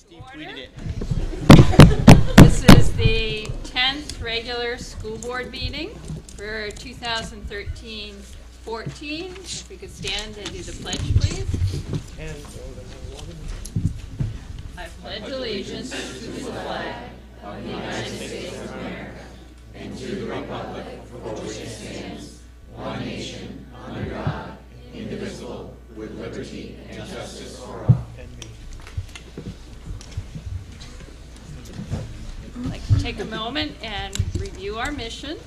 Steve tweeted it. This is the 10th regular school board meeting for 2013-14. If we could stand and do the pledge, please. I pledge allegiance to the flag of the United States of America and to the republic for which it stands, one nation, under God, indivisible, with liberty and justice for all. I'd like to take a moment and review our mission.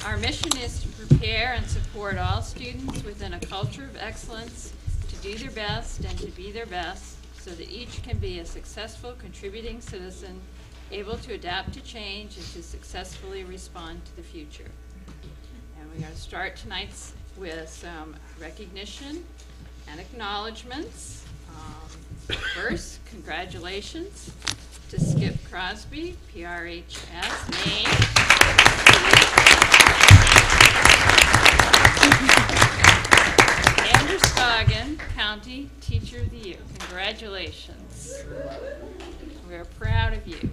Our mission is to prepare and support all students within a culture of excellence to do their best and to be their best so that each can be a successful contributing citizen able to adapt to change and to successfully respond to the future. And we're going to start tonight with some recognition and acknowledgments. First, congratulations to Skip Crosby, PRHS, Maine. Andrew Scoggin, County Teacher of the Year. Congratulations. We're proud of you.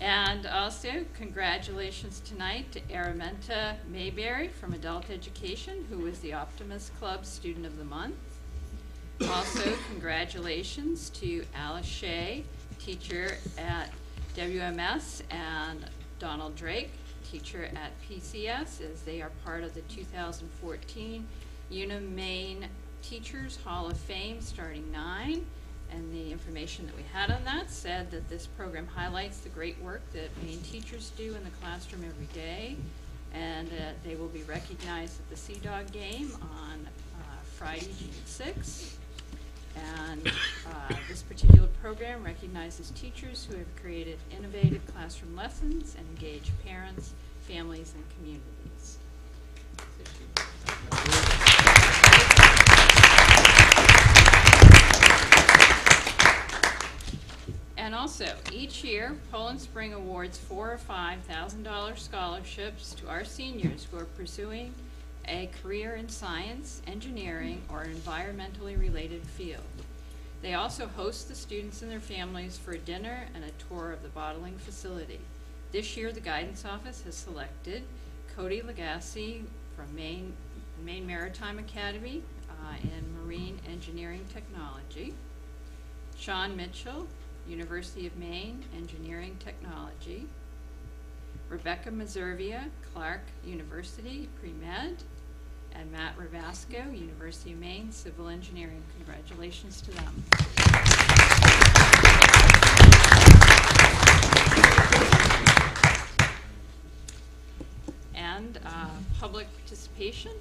And also, congratulations tonight to Araminta Mayberry from Adult Education, who was the Optimist Club Student of the Month. Also, congratulations to Alice Shea, teacher at WMS, and Donald Drake, teacher at PCS, as they are part of the 2014 Unum Maine Teachers Hall of Fame starting 9. And the information that we had on that said that this program highlights the great work that Maine teachers do in the classroom every day, and they will be recognized at the Sea Dog game on Friday, June 6th. And this particular program recognizes teachers who have created innovative classroom lessons and engage parents, families, and communities. And also, each year, Poland Spring awards $4,000 or $5,000 scholarships to our seniors who are pursuing a career in science, engineering, or environmentally related field. They also host the students and their families for a dinner and a tour of the bottling facility. This year, the guidance office has selected Cody Legacy from Maine Maritime Academy in Marine Engineering Technology, Sean Mitchell, University of Maine Engineering Technology, Rebecca Mazurvia, Clark University, Pre-Med, and Matt Ravasco, University of Maine, Civil Engineering. Congratulations to them. And public participation.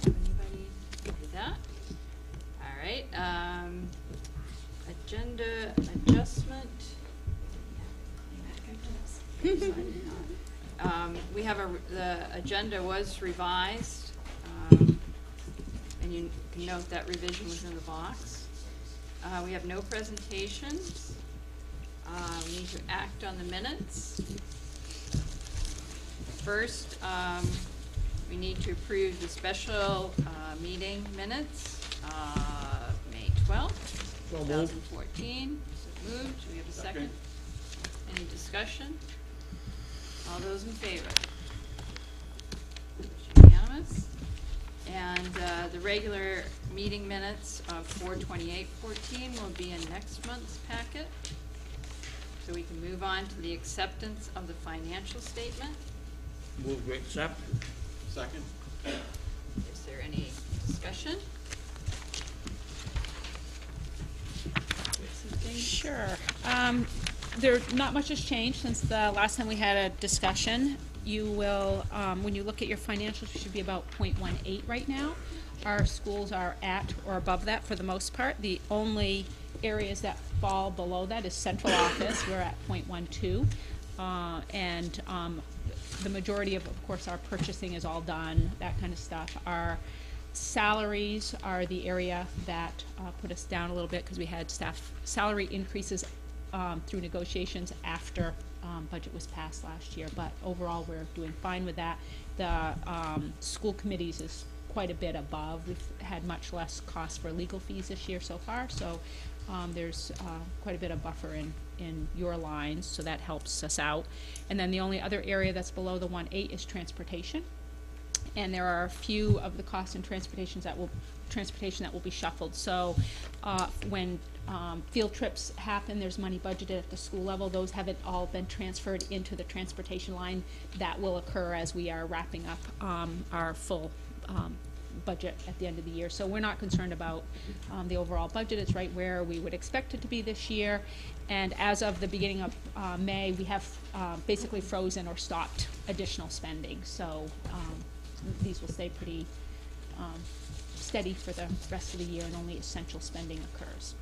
Anybody do that? All right. Agenda adjustment. We have the agenda was revised, and you can note that revision was in the box. We have no presentations. We need to act on the minutes. First, we need to approve the special meeting minutes, May 12th, 2014. So moved. Do we have a second? Any discussion? All those in favor? It's unanimous. And the regular meeting minutes of 4/28/14 will be in next month's packet. So we can move on to the acceptance of the financial statement. Move to accept. Second. Is there any discussion? Sure. Not much has changed since the last time we had a discussion. You will, when you look at your financials, you should be about 0.18 right now. Our schools are at or above that for the most part. The only areas that fall below that is central office. We're at 0.12. And the majority of course, our purchasing is all done, that kind of stuff. Our salaries are the area that put us down a little bit because we had staff salary increases through negotiations after budget was passed last year, but overall we're doing fine with that. The school committees is quite a bit above. We've had much less cost for legal fees this year so far, so There's quite a bit of buffer in your lines, so that helps us out. And then the only other area that's below the 1.8 is transportation. And there are a few of the costs in transportation that will be shuffled. So when field trips happen, there's money budgeted at the school level. Those haven't all been transferred into the transportation line. That will occur as we are wrapping up our full budget at the end of the year. So we're not concerned about the overall budget. It's right where we would expect it to be this year. And as of the beginning of May, we have basically frozen or stopped additional spending. So these will stay pretty steady for the rest of the year, and only essential spending occurs.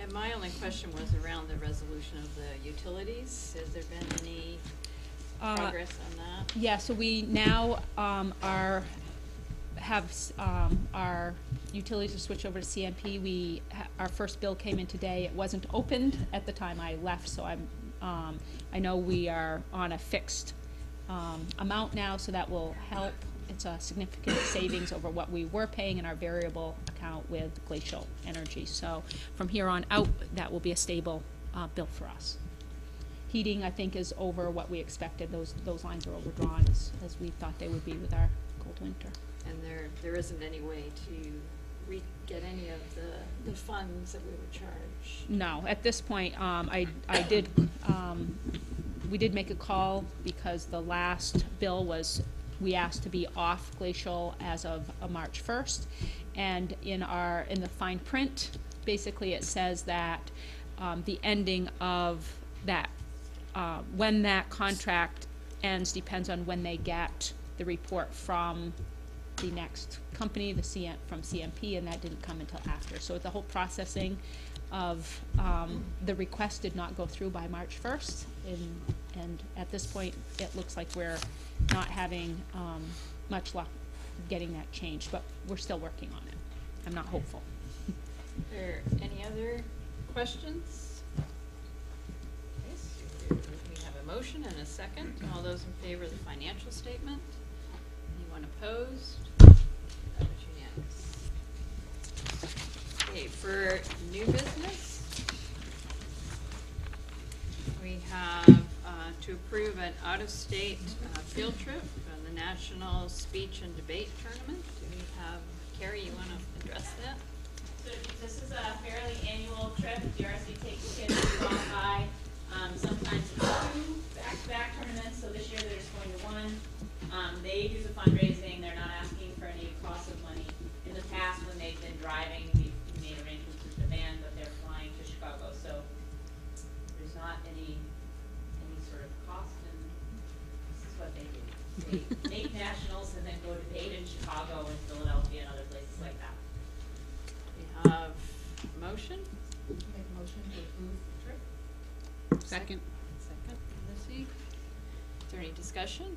And my only question was around the resolution of the utilities. Has there been any progress on that? Yeah, so we now our utilities are switched over to CMP. Our first bill came in today. It wasn't opened at the time I left, so I know we are on a fixed amount now, so that will help. It's a significant savings over what we were paying in our variable account with Glacial Energy. So from here on out, that will be a stable bill for us. Heating, I think, is over what we expected. Those lines are overdrawn as we thought they would be with our cold winter. And there isn't any way to get any of the funds that we would charge? No, at this point, we did make a call because the last bill was, we asked to be off Glacial as of March 1st. And in the fine print, basically it says that the ending of that, when that contract ends depends on when they get the report from the next company, from CMP, and that didn't come until after. So the whole processing of the request did not go through by March 1st. And at this point, it looks like we're not having much luck getting that changed, but we're still working on it. I'm not hopeful. Are there any other questions? Okay, so we have a motion and a second. All those in favor of the financial statement? Anyone opposed? That was unanimous. Okay, for new business, we have to approve an out-of-state field trip on the National Speech and Debate Tournament. Do we have, Carrie, you want to address that? So this is a fairly annual trip. DRC takes kids to qualify. Sometimes it's 2 back-to-back tournaments, so this year they're just going to 1. They do the fundraising. They're not asking for any cost of money. In the past, when they've been driving, we've made arrangements with the band, but they're flying to Chicago, so there's not any sort of cost, and this is what they do. They make nationals and then go debate in Chicago and Philadelphia and other places like that. We have a motion. Make a motion to approve the trip. Second, Missy. Is there any discussion?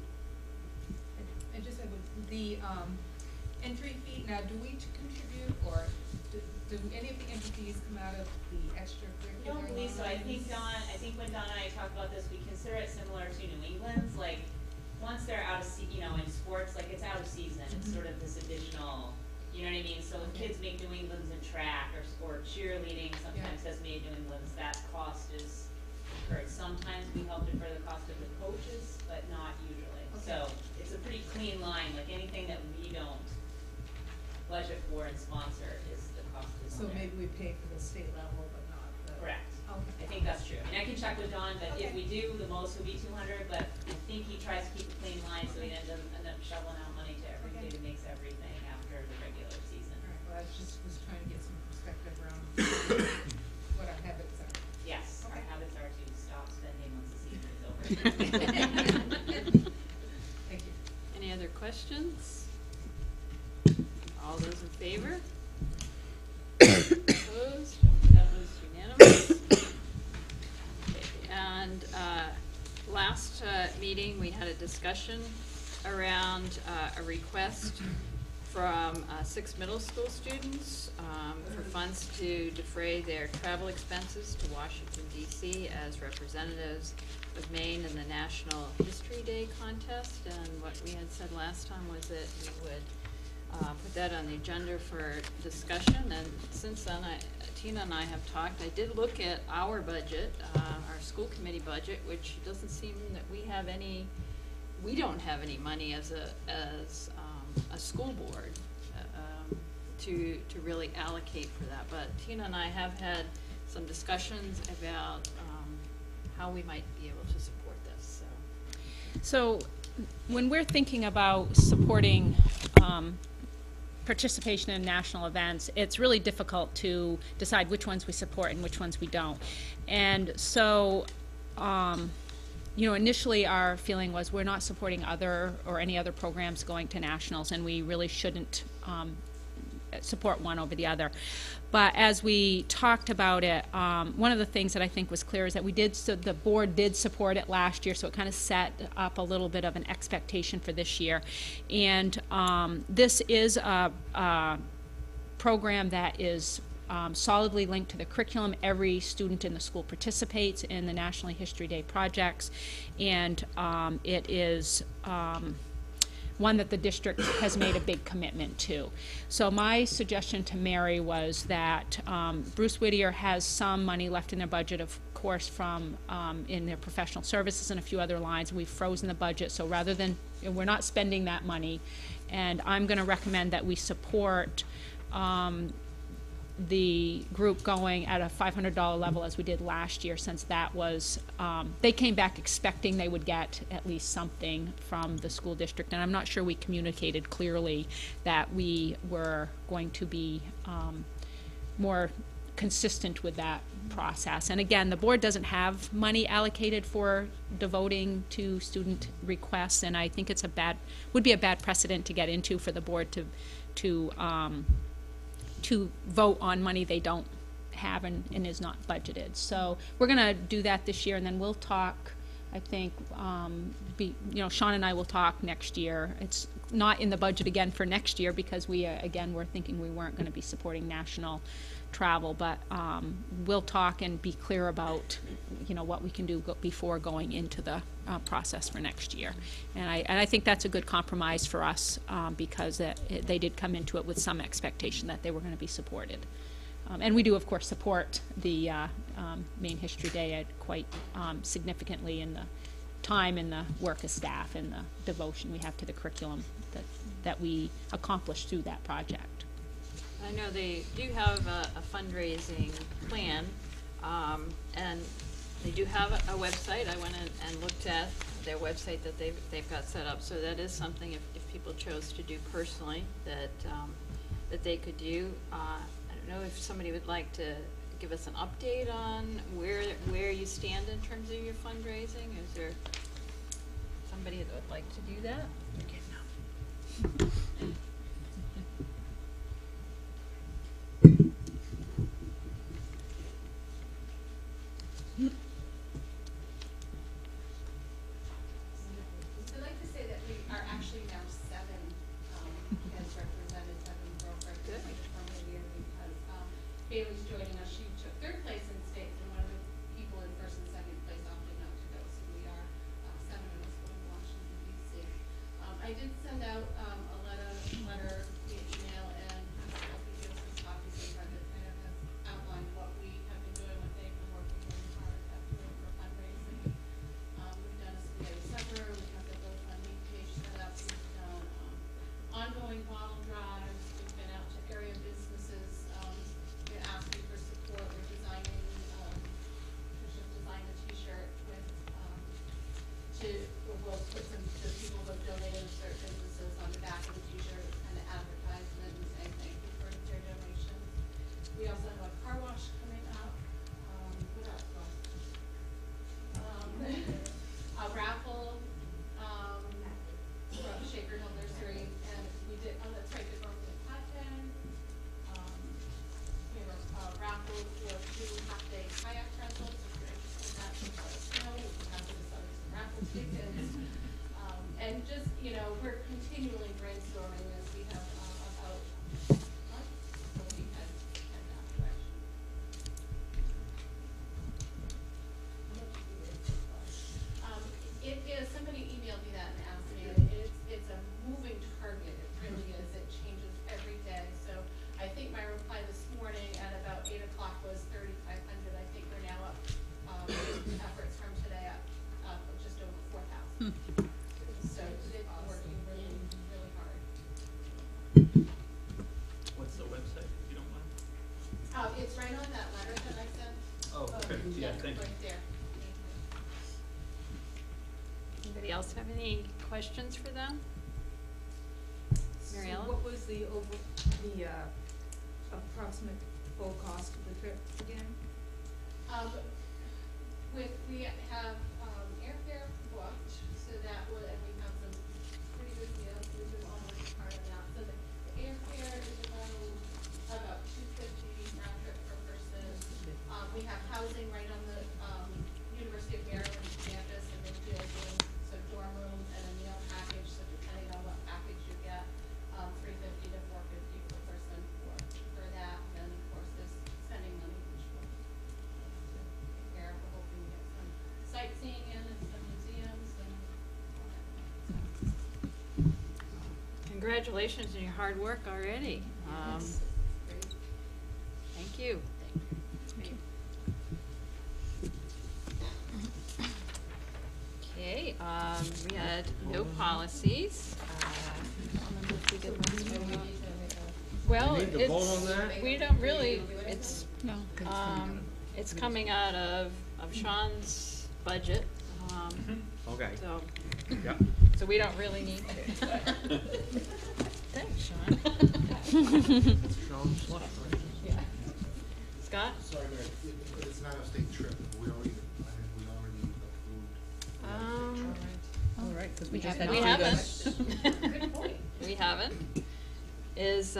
I just have the entry fee. Now, do we contribute, or do any of the entry fees come out of the extracurricular? I don't believe so. I think when Don and I talked about this, we consider it similar to New England's. Like, once they're out of in sports, like it's out of season. It's sort of this additional, you know what I mean? So if kids make New England's in track or cheerleading, sometimes has made New England's, that cost is incurred. Sometimes we help defer the cost of the coaches, but not usually. Okay. So it's a pretty clean line. Like anything that we don't budget for and sponsor is the cost is So on there. maybe we pay for the state level, but not the. Correct. Okay. I think that's true. I mean, I can check with Don, but if Okay. we do, the most would be 200, but I think he tries to keep a clean line, so he doesn't end up shoveling out money to every kid who makes everything after the regular season. All right, well, I just was trying to get some perspective around what our habits are. Yes, our Okay. habits are to stop spending once the season is over. Thank you. Any other questions? All those in favor? Opposed? That was unanimous. Okay, and last meeting, we had a discussion around a request from 6 middle school students for funds to defray their travel expenses to Washington, D.C. as representatives of Maine in the National History Day contest. And what we had said last time was that we would put that on the agenda for discussion, and since then, Tina and I have talked. I did look at our budget, our school committee budget, which doesn't seem that we don't have any money as a school board to really allocate for that. But Tina and I have had some discussions about how we might be able to support this, So when we're thinking about supporting participation in national events, it's really difficult to decide which ones we support and which ones we don't. And so, you know, initially our feeling was we're not supporting any other programs going to nationals, and we really shouldn't support one over the other. But as we talked about it, one of the things that I think was clear is that the board did support it last year, so it kind of set up a little bit of an expectation for this year. And this is a program that is solidly linked to the curriculum. Every student in the school participates in the National History Day projects, and it is one that the district has made a big commitment to. So my suggestion to Mary was that Bruce Whittier has some money left in their budget, of course, from in their professional services and a few other lines. We've frozen the budget, so rather than, we're not spending that money, and I'm going to recommend that we support the group going at a $500 level as we did last year, since that was, they came back expecting they would get at least something from the school district, and I'm not sure we communicated clearly that we were going to be more consistent with that process. And again, the board doesn't have money allocated for devoting to student requests, and I think it's would be a bad precedent to get into for the board to vote on money they don't have and is not budgeted. So we're going to do that this year, and then we'll talk, I think, Sean and I will talk next year. It's not in the budget again for next year because we, again, we're thinking we weren't going to be supporting national travel, but we'll talk and be clear about, what we can do before going into the process for next year. And I think that's a good compromise for us because they did come into it with some expectation that they were going to be supported. And we do, of course, support the Maine History Day quite significantly in the time and the work of staff and the devotion we have to the curriculum that we accomplish through that project. I know they do have a fundraising plan, and they do have a website. I went in and looked at their website that they've got set up, so that is something if people chose to do personally that they could do. I don't know if somebody would like to give us an update on where you stand in terms of your fundraising. Is there somebody that would like to do that? I'd like to say that we are actually now 7 as represented, 7 girls represented from the year because Bailey's joining us. She took 3rd place in state, and one of the people in 1st and 2nd place opted not to go. So we are 7 of us going to Washington, D.C. I did send out a letter via email, and I'll give you some copies of it that kind of has outlined what we have been doing, what they've been working really hard at doing for fundraising. We've done a Spaghetti Supper, we have the GoFundMe page set up, we've done ongoing bottle drives, we've been out to area businesses, been asking for support, we're designing, Trisha's designed a t-shirt with, we'll put some, the people who have donated to certain businesses on Yeah, thank you. Right there. Anybody else have any questions for them? Mary Ellen? So what was the approximate full cost of the trip again? We have, airfare booked, so that would, and we have some pretty good deals, we do almost part of that. So the airfare is about $250 round trip per person. We have housing right on the, University of Maryland campus, and they do some dorm rooms and a meal package, so depending on what package you get, $350 to $450 per person for that. And of course, there's spending money, which will take care of. We're hoping to get some sightseeing in and some museums and all that. Congratulations on your hard work already. Great. Thank you. Thank you. Okay, we had no policies. Well, We need to vote on that? we don't really, it's, No. it's coming out of Sean's budget, Okay. so, Yep. so we don't really need to. Thanks, Sean. Sean Slush. Yeah. Scott? Sorry, Mary, it's not a state trip, we already approved. All right, because we have We not. haven't. Good point. We haven't. Is,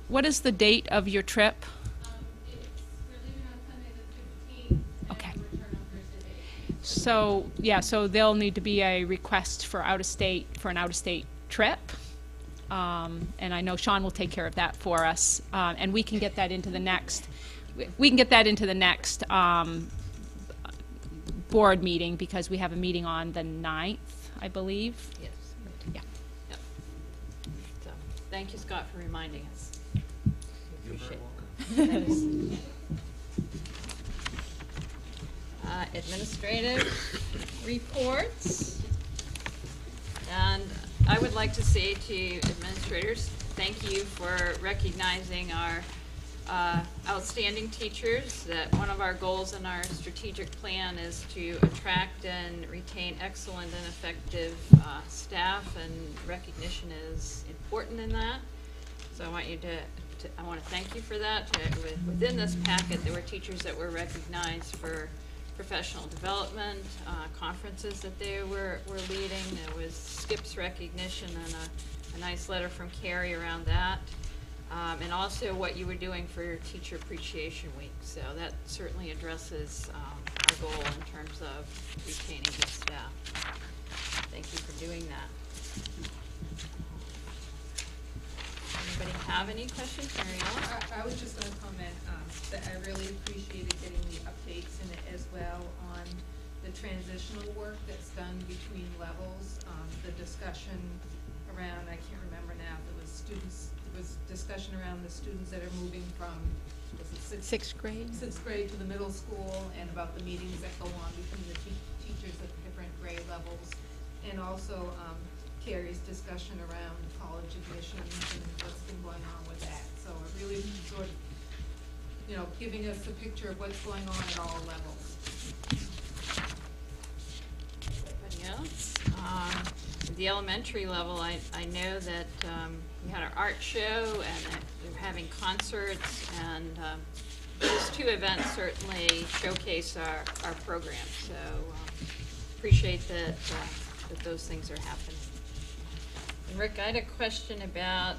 What is the date of your trip? We're leaving on Sunday the 15th, Okay. and return on Thursday the 18th. So, yeah, so there'll need to be a request for an out-of-state trip. And I know Sean will take care of that for us. And we can get that into the next, board meeting, because we have a meeting on the 9th, I believe. yes. Yeah. Yep. So, thank you, Scott, for reminding us. We appreciate it. Administrative reports. And I would like to say to administrators, thank you for recognizing our outstanding teachers. That one of our goals in our strategic plan is to attract and retain excellent and effective staff, and recognition is important in that. So I want you I want to thank you for that. Within this packet, there were teachers that were recognized for professional development, conferences that they were leading. There was Skip's recognition and a nice letter from Carrie around that. And also what you were doing for your Teacher Appreciation Week. So that certainly addresses our goal in terms of retaining good staff. Thank you for doing that. Anybody have any questions, Mary Ellen? I was just gonna comment, that I really appreciated getting the updates in it as well on the transitional work that's done between levels. The discussion around, I can't remember now, there was discussion around the students that are moving from, was it Sixth grade? sixth grade to the middle school, and about the meetings that go on between the teachers at different grade levels. And also, Carrie's discussion around college admissions and what's been going on with that. So it really sort of, giving us a picture of what's going on at all levels. Anybody else? At the elementary level, I know that we had our art show, and that we're having concerts, and those two events certainly showcase our program. So appreciate that those things are happening. And Rick, I had a question about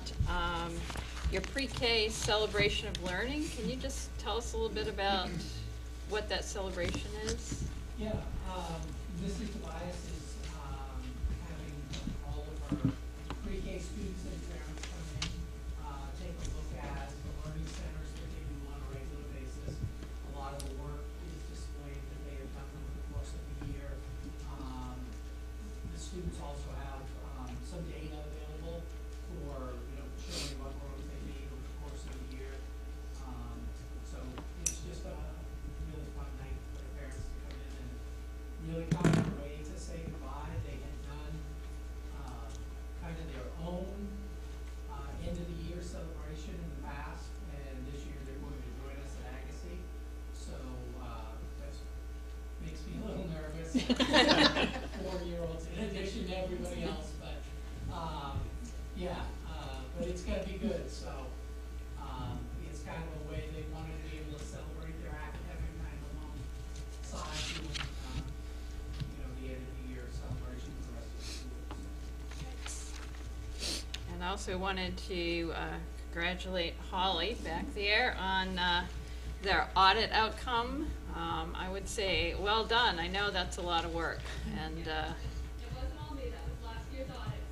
your pre-K celebration of learning. Can you just tell us a little bit about what that celebration is? Yeah, Mrs. Tobias is having all of our pre-K students and parents come in, take a look at the learning centers that they do on a regular basis. A lot of the work is displayed that they have done over the course of the year. The students also have some data available for, showing what growth they made over the course of the year. So it's just a really fun night for the parents to come in and really come ready to say goodbye. They had done kind of their own kids, 4-year-olds, in addition to everybody else, but, but it's gonna be good, so, it's kind of a way they wanted to be able to celebrate their academic kind of alongside doing, the end of the year celebration for the rest of the schools. And I also wanted to congratulate Holly back there on their audit outcome. I would say, well done. I know that's a lot of work. And It wasn't all me, that was last year's audit,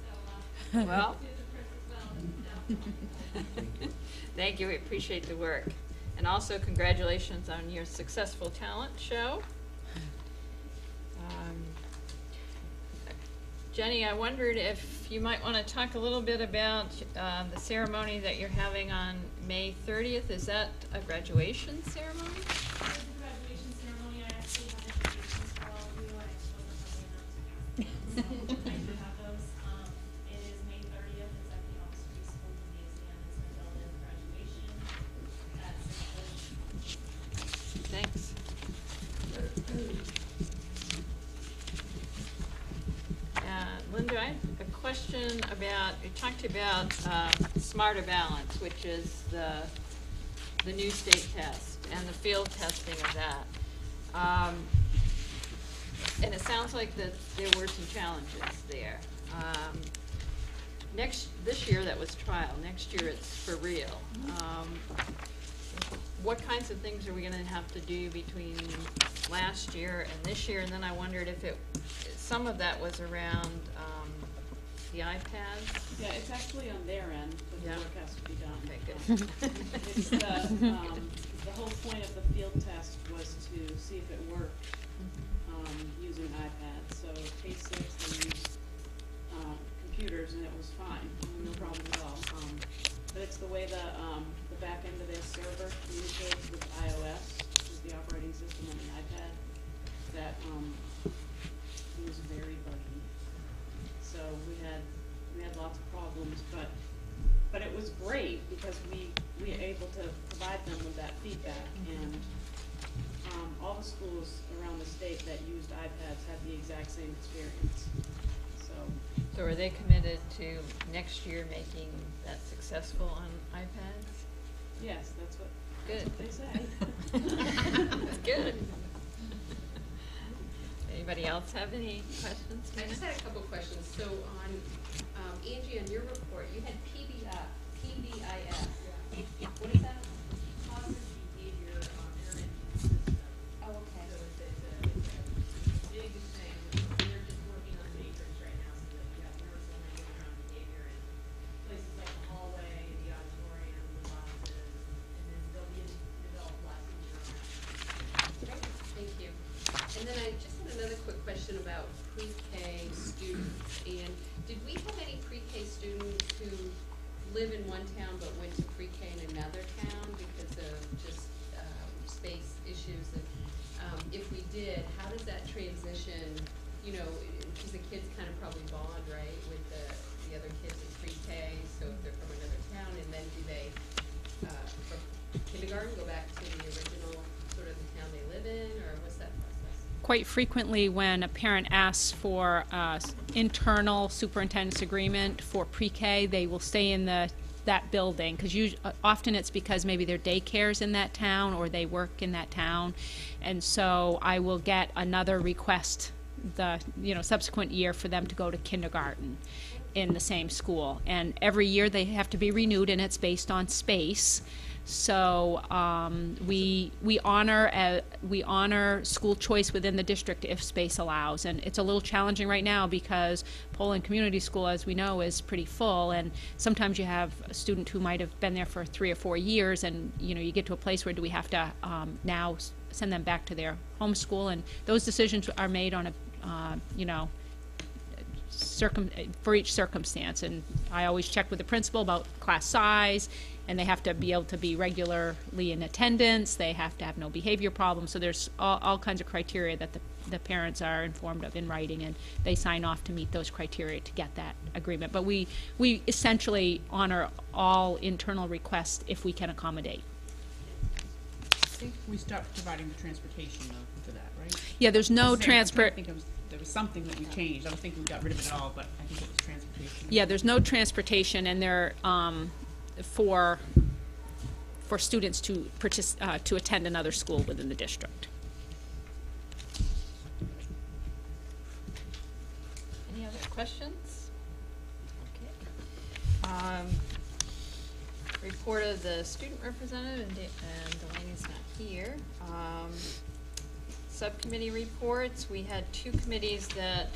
so, well, Susan, Chris, as well, so. thank you. We appreciate the work. And also congratulations on your successful talent show. Jenny, I wondered if you might want to talk a little bit about the ceremony that you're having on May 30th. Is that a graduation ceremony? It was a graduation ceremony. I actually had invitations for all of you. I wasn't hungry enough to ask them, so I do have those. It is May 30th. It's at the Office Preschool Gymnasium. It's Matilda's graduation at 6:30. Thanks. Linda, I have a question about, you talked about Smarter Balance, which is the new state test and the field testing of that. And it sounds like that there were some challenges there. This year that was trial, next year it's for real. What kinds of things are we gonna have to do between last year and this year? And then I wondered if some of that was around the iPads. Yeah, it's actually on their end, but the Yeah. work has to be done. Okay, good. It's the whole point of the field test was to see if it worked, using iPads. So K6, they used, computers and it was fine, no problem at all. But it's the way the back end of their server communicates with iOS, which is the operating system on the iPad, that, it was very buggy. So we had lots of problems, but it was great because we were able to provide them with that feedback, and all the schools around the state that used iPads had the exact same experience. So are they committed to next year making that successful on iPads? Yes, that's what Good. they say. That's good. Anybody else have any questions? I just had a couple questions. So on, Angie, on your report, you had PBIS. What is that? Positive behavior intervention system. Oh, okay. So it's a big thing. They're just working on matrix right now so that you have universal language around behavior in places like the hallway, the auditorium, the boxes, and then there'll be developed lessons around that. Great, thank you. And then I just had another quick question about pre-K students. And did we have any pre-K students who live in one town but went to pre-K in another town because of just space issues? And if we did, how does that transition, because the kids kind of probably bond, right, with the other kids in pre-K, so if they're from another town, and then do they, from kindergarten, go back to the original sort of the town they live in, or what's that process? Quite frequently, when a parent asks for internal superintendent's agreement for pre-K, they will stay in that building, because often it's because maybe their daycare's in that town or they work in that town, and so I will get another request the subsequent year for them to go to kindergarten in the same school, and every year they have to be renewed, and it's based on space. So we honor school choice within the district if space allows, and it's a little challenging right now because Poland Community School, as we know, is pretty full, and sometimes you have a student who might have been there for 3 or 4 years, and you get to a place where do we have to now send them back to their home school, and those decisions are made on a for each circumstance, and I always check with the principal about class size, and they have to be able to be regularly in attendance, they have to have no behavior problems, so there's all kinds of criteria that the parents are informed of in writing, and they sign off to meet those criteria to get that agreement. But we essentially honor all internal requests if we can accommodate. Darcy? We stopped providing the transportation though, for that, right? Yeah, there's no I think transport, there was something that we changed. I don't think we got rid of it all, but I think it was transportation. yeah, there's no transportation, and there, for students to to attend another school within the district. Any other questions? Okay. Report of the student representative, and Delaney's not here. Subcommittee reports, we had 2 committees that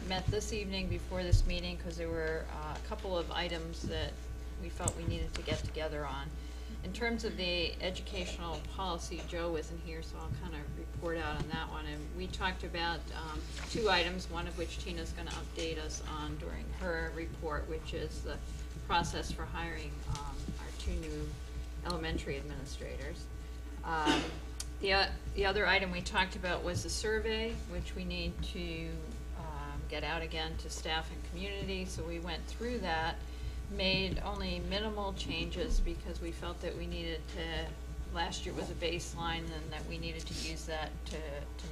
met this evening before this meeting, because there were a couple of items that we felt we needed to get together on. In terms of the educational policy, Joe isn't here, so I'll kind of report out on that one. And we talked about 2 items, one of which Tina's going to update us on during her report, which is the process for hiring our 2 new elementary administrators. The other item we talked about was the survey, which we need to get out again to staff and community. So we went through that, made only minimal changes because we felt that we needed to, last year was a baseline, and that we needed to use that to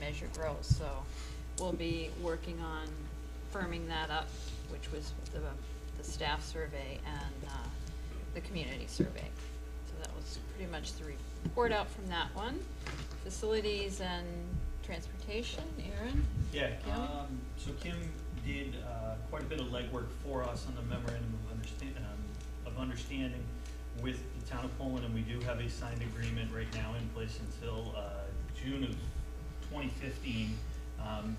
measure growth. So we'll be working on firming that up, which was the staff survey and the community survey. So that was pretty much the report out from that one. Facilities and transportation, Aaron? Yeah, Kim? so Kim did quite a bit of legwork for us on the memorandum of understanding with the town of Poland, and we do have a signed agreement right now in place until June of 2015.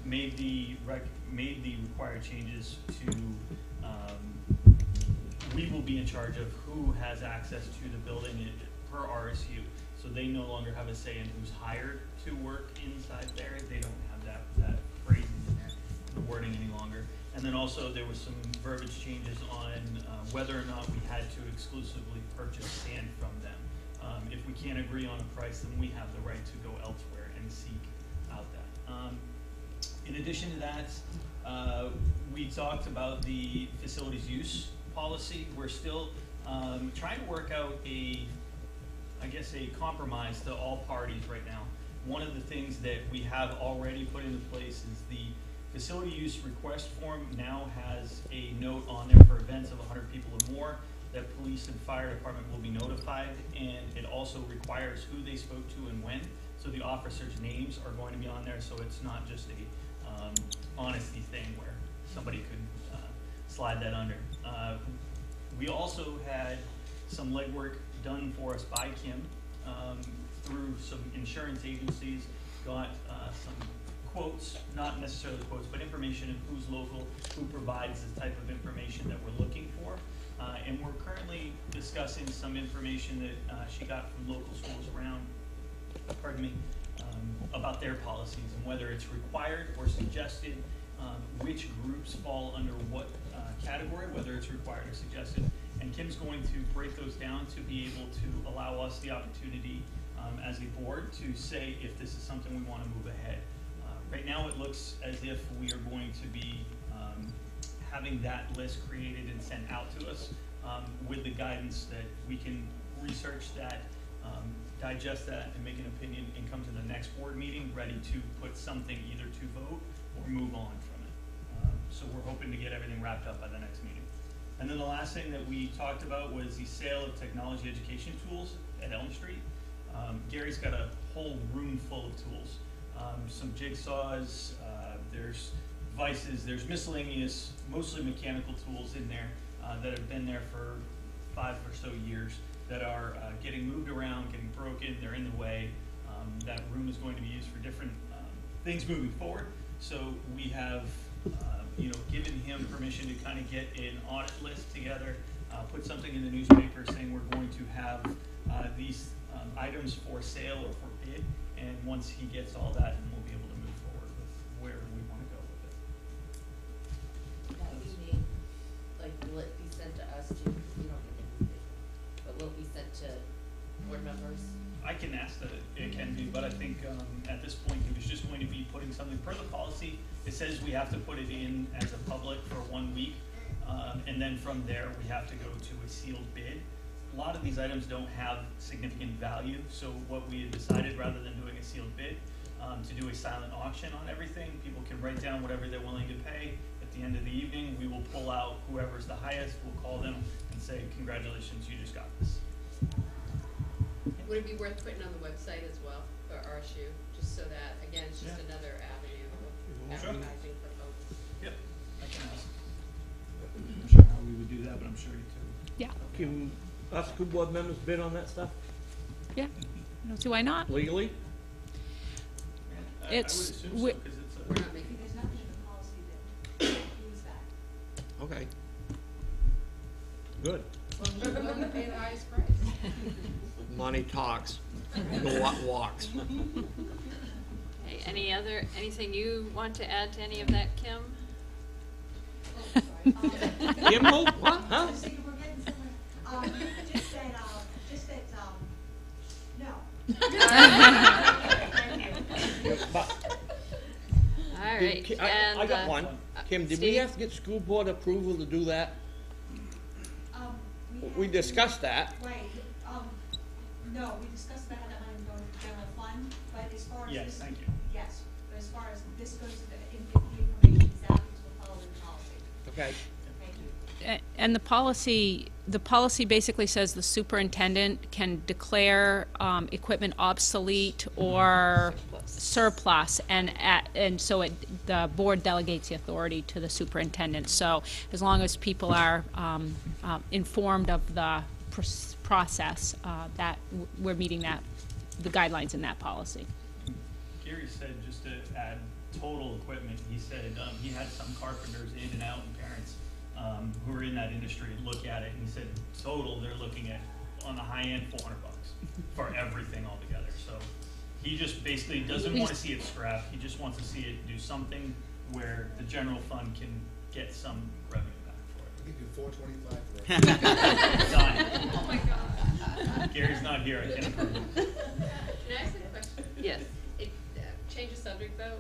Made the required changes to we will be in charge of who has access to the building per RSU. So they no longer have a say in who's hired to work inside there. They don't have that phrasing in there, the wording any longer. And then also there was some verbiage changes on whether or not we had to exclusively purchase sand from them. If we can't agree on a price, then we have the right to go elsewhere and seek out that. In addition to that, we talked about the facilities use policy. We're still trying to work out a compromise to all parties right now. One of the things that we have already put into place is the facility use request form now has a note on there for events of 100 people or more that police and fire department will be notified, and it also requires who they spoke to and when. So the officers' names are going to be on there, so it's not just a honesty thing where somebody could slide that under. We also had some legwork done for us by Kim through some insurance agencies, got some quotes, not necessarily quotes, but information of who's local, who provides the type of information that we're looking for. And we're currently discussing some information that she got from local schools around, about their policies and whether it's required or suggested, which groups fall under what category, whether it's required or suggested. And Kim's going to break those down to be able to allow us the opportunity as a board to say if this is something we want to move ahead. Right now it looks as if we are going to be having that list created and sent out to us with the guidance that we can research that, digest that, and make an opinion and come to the next board meeting ready to put something either to vote or move on from it. So we're hoping to get everything wrapped up by the next meeting. And then the last thing that we talked about was the sale of technology education tools at Elm Street. Gary's got a whole room full of tools. Some jigsaws, there's vices, there's miscellaneous, mostly mechanical tools in there that have been there for 5 or so years that are getting moved around, getting broken, they're in the way. That room is going to be used for different things moving forward. So we have given him permission to kind of get an audit list together, put something in the newspaper saying we're going to have these items for sale or for bid, and once he gets all that, then we'll be able to move forward with where we want to go with it. That you mean, like, will it be sent to us too? We don't get the newspaper, but will it be sent to board members? I can ask that it can be, but I think at this point he was just going to be putting something per the policy. It says we have to put it in as a public for 1 week, and then from there we have to go to a sealed bid. a lot of these items don't have significant value, so what we had decided, rather than doing a sealed bid, to do a silent auction on everything. People can write down whatever they're willing to pay. At the end of the evening, we will pull out whoever's the highest, we'll call them and say, congratulations, you just got this. Would it be worth putting on the website as well for RSU, just so that, again, it's just Yeah. another avenue of Sure. advertising for folks? Yep, I can ask. I'm not sure how we would do that, but I'm sure you two. Yeah, Can us school board members bid on that stuff yeah. I don't see why not. legally? I would It's assume so, wi- 'cause it's a. We're not making There's nothing in the policy that includes that. Okay. Good. Well, you're willing to pay the highest price. Money talks, the what walks. Okay, anything you want to add to any of that, Kim? Oh, sorry. Kimball, what, I huh? was thinking we're getting somewhere. Just that, no. But All right, Ki- and, I got one. Kim, did we Steve? have to get school board approval to do that? We had- discussed that. Right, no, we discussed that money going to the general fund, but as far as Yes, this. thank you. Yes, but as far as this goes to the information exactly to the following policy. Okay. Thank you. And the policy basically says the superintendent can declare equipment obsolete or surplus, and so the board delegates the authority to the superintendent. So as long as people are informed of the process, we're meeting the guidelines in that policy. Gary said, just to add total equipment, he said, he had some carpenters in and out and parents, who are in that industry look at it, and he said, total, they're looking at, on the high end, $400 for everything altogether. So he just basically doesn't want to see it scrapped, he just wants to see it do something where the general fund can get some revenue back for it. I'll give you $425 for that. Done. Oh my God. Gary's not here, I can approve it. Can I ask a question? Yes. Change the subject though,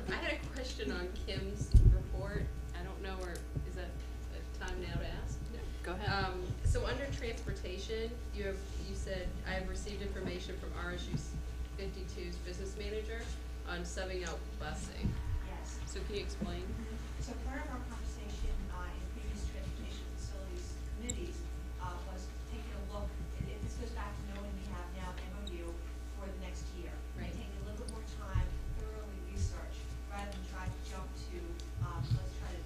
I had a question on Kim's report. I don't know, or is that a time now to ask? No. Go ahead. So under transportation, you said, I have received information from RSU 52's business manager on subbing out busing. Yes. So can you explain? So part of our conversation in previous transportation facilities committees was taking a look, and this goes back to knowing we have now an MOU for the next year. Right. Taking a little bit more time, thoroughly research, rather than try to jump to, let's try to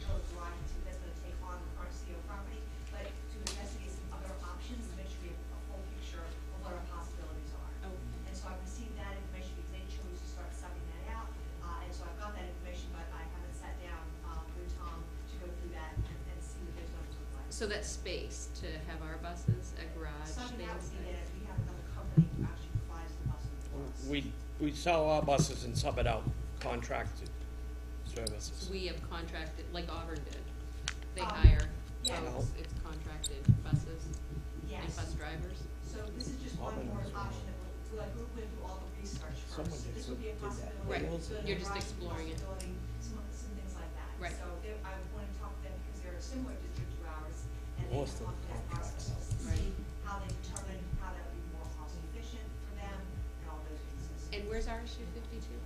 build a garage and see if that's gonna take on the current CO property, but to investigate some other options and make sure we have a full picture of what our possibilities are. Oh. And so I've received that information because they chose to start subbing that out. And so I've got that information, but I haven't sat down with Tom to go through that and see what those numbers look like. So that space to have our buses, a garage, Subbing out things. would be that we have another company who actually provides the buses for us. We sell our buses and sub it out, contracted So services. we have contracted, like Auburn did. They Um, hire yeah. folks, it's contracted buses and Yes. bus drivers. So this is just one Auburn more has option that we're going to do all the research Someone first. did This would be a that. possibility. Right. Building You're a just garage, exploring it. possibility, some things like that. Right. So I want to talk to them because they're a similar district to ours, and they Most can of talk to the that contracts process to Right. see how they determine how that would be more cost efficient for them and all those pieces. And where's RSU 52?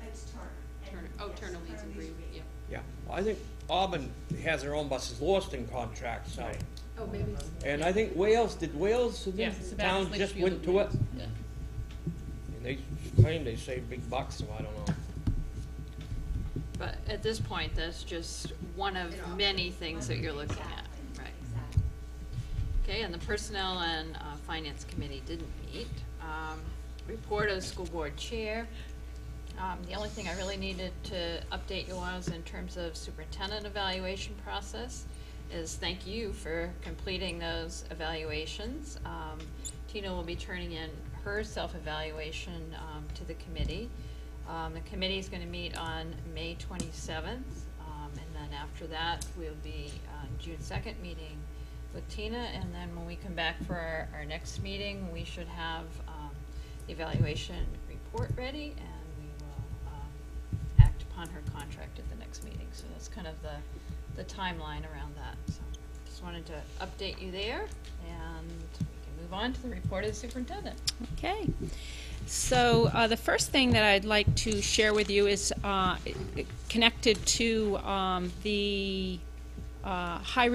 It's Turner. And Turner, oh, yes, Turner Leeds and Green, Green. yeah. Yeah, well, I think Auburn has their own buses, Lewiston contract, so. Oh, maybe. And I think Wales, did Wales, Yeah, the Sebastian town just Litchfield went to it? agrees. Yeah. And they claim they saved big bucks, so I don't know. But at this point, that's just one of many things that you're looking at, right? Exactly. Okay, and the Personnel and Finance Committee didn't meet. Report of School Board Chair. The only thing I really needed to update you on is in terms of superintendent evaluation process, is thank you for completing those evaluations. Tina will be turning in her self-evaluation to the committee. The committee is going to meet on May 27th, and then after that, we'll be on June 2nd meeting with Tina, and then when we come back for our next meeting, we should have the evaluation report ready, and we will act upon her contract at the next meeting. So that's kind of the timeline around that. So just wanted to update you there, and we can move on to the report of the superintendent. Okay. So the first thing that I'd like to share with you is connected to the high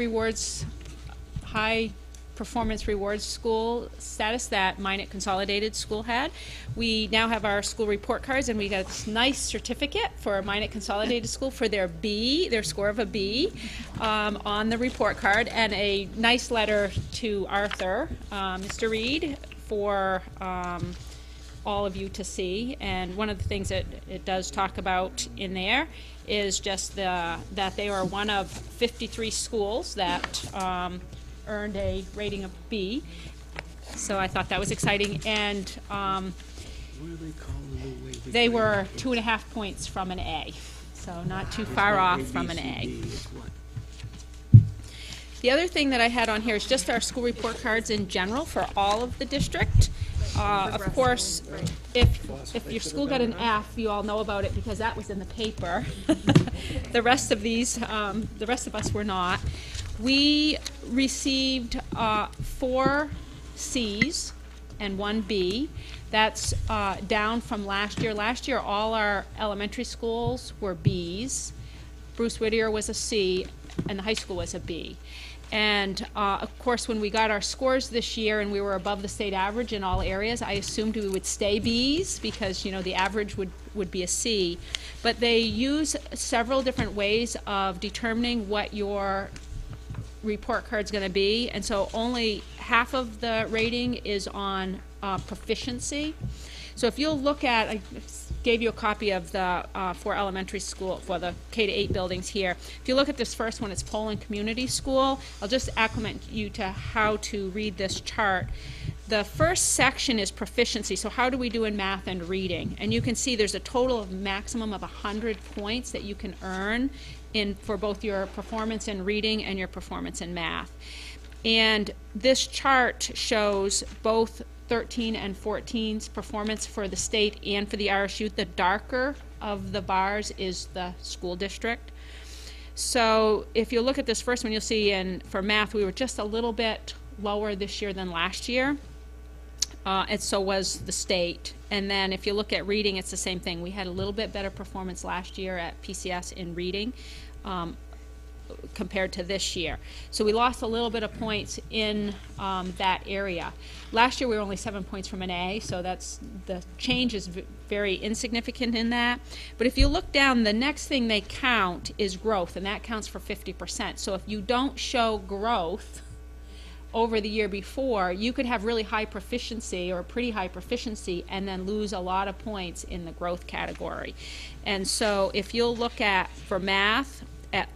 performance rewards school status that Minot Consolidated School had. We now have our school report cards, and we got this nice certificate for Minot Consolidated School for their B, their score of a B, on the report card, and a nice letter to Arthur, Mr. Reed, for all of you to see. And one of the things that it does talk about in there is just that they are one of 53 schools that earned a rating of B. So I thought that was exciting. And they were 2.5 points from an A. So not too far off from an A. The other thing that I had on here is just our school report cards in general for all of the district. Of course, if your school got an F, you all know about it because that was in the paper. The rest of us were not. We received 4 C's and 1 B. That's down from last year. Last year, all our elementary schools were B's. Bruce Whittier was a C, and the high school was a B. And of course, when we got our scores this year and we were above the state average in all areas, I assumed we would stay B's because, you know, the average would be a C. But they use several different ways of determining what your report card's going to be, and so only half of the rating is on proficiency. So if you'll look at, I gave you a copy of the for elementary school, for the K-8 buildings here. If you look at this first one, it's Poland Community School. I'll just acclimate you to how to read this chart. The first section is proficiency, so how do we do in math and reading? And you can see there's a total of maximum of 100 points that you can earn for both your performance in reading and your performance in math. And this chart shows both 13 and 14's performance for the state and for the RSU. The darker of the bars is the school district. So if you look at this first one, you'll see for math we were just a little bit lower this year than last year, and so was the state. And then if you look at reading, it's the same thing. We had a little bit better performance last year at PCS in reading compared to this year. So we lost a little bit of points in that area. Last year we were only 7 points from an A, so the change is very insignificant in that. But if you look down, the next thing they count is growth, and that counts for 50%. So if you don't show growth over the year before, you could have really high proficiency or pretty high proficiency and then lose a lot of points in the growth category. And so if you'll look at, for math, at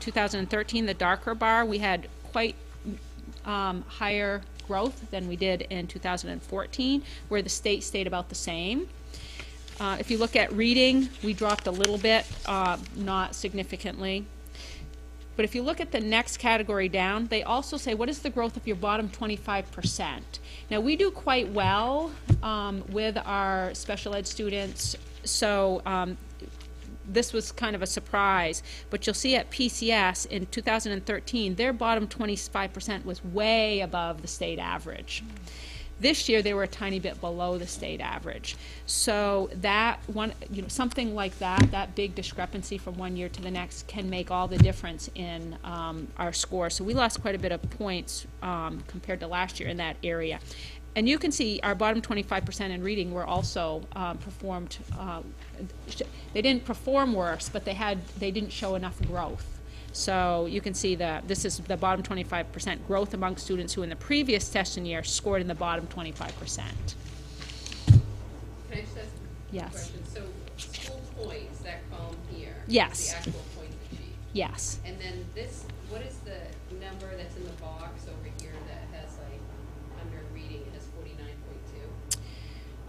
2013, the darker bar, we had quite higher growth than we did in 2014, where the state stayed about the same. If you look at reading, we dropped a little bit, not significantly. But if you look at the next category down, they also say, what is the growth of your bottom 25%? Now, we do quite well with our special ed students, so this was kind of a surprise. But you'll see at PCS in 2013, their bottom 25% was way above the state average. This year, they were a tiny bit below the state average. So that one, something like that big discrepancy from one year to the next can make all the difference in our score. So we lost quite a bit of points compared to last year in that area. And you can see our bottom 25% in reading were also performed, they didn't perform worse, but they didn't show enough growth. So you can see that this is the bottom 25% growth among students who in the previous testing year scored in the bottom 25%. Can I just ask a Yes. question? So school points, that column here, Yes. is the actual points achieved. Yes. And then this, what is the number that's in the box over here that has like under reading, it has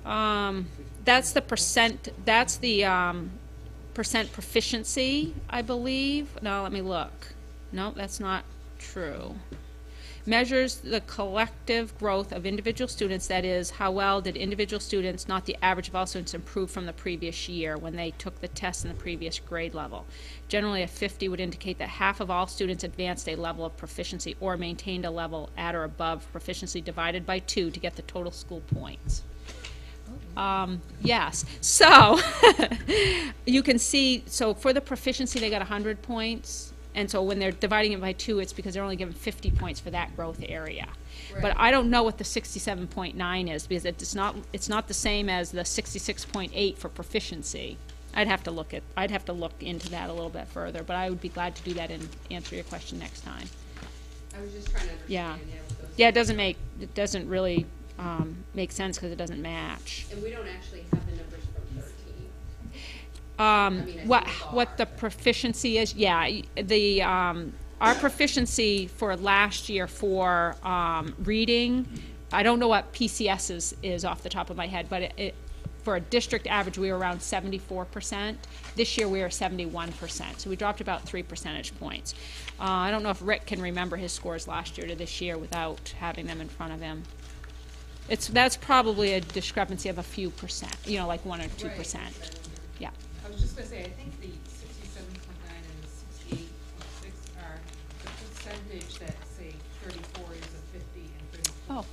49.2? That's the percent. That's the percent proficiency, I believe. No, let me look. No, that's not true. measures the collective growth of individual students, that is, how well did individual students, not the average of all students, improve from the previous year when they took the test in the previous grade level. Generally, a 50 would indicate that half of all students advanced a level of proficiency or maintained a level at or above proficiency divided by 2 to get the total school points. Yes, so you can see, so for the proficiency, they got 100 points. And so when they're dividing it by 2, it's because they're only given 50 points for that growth area. Right. But I don't know what the 67.9 is, because it's not the same as the 66.8 for proficiency. I'd have to look into that a little bit further, but I would be glad to do that and answer your question next time. I was just trying to understand, Yeah. what those. Yeah, it doesn't really make sense because it doesn't match. And we don't actually have the numbers from 13. I mean, I What see the what the bar. proficiency is? Yeah, the our proficiency for last year for reading, I don't know what PCS is off the top of my head, but for a district average, we were around 74%. This year, we are 71%, so we dropped about 3 percentage points. I don't know if Rick can remember his scores last year to this year without having them in front of him. That's probably a discrepancy of a few percent, like 1 or 2%. Yeah. I was just gonna say, I think the 67.9 and the 68.6 are the percentage that, say, 34 is a 50 and 34.3 Oh. is a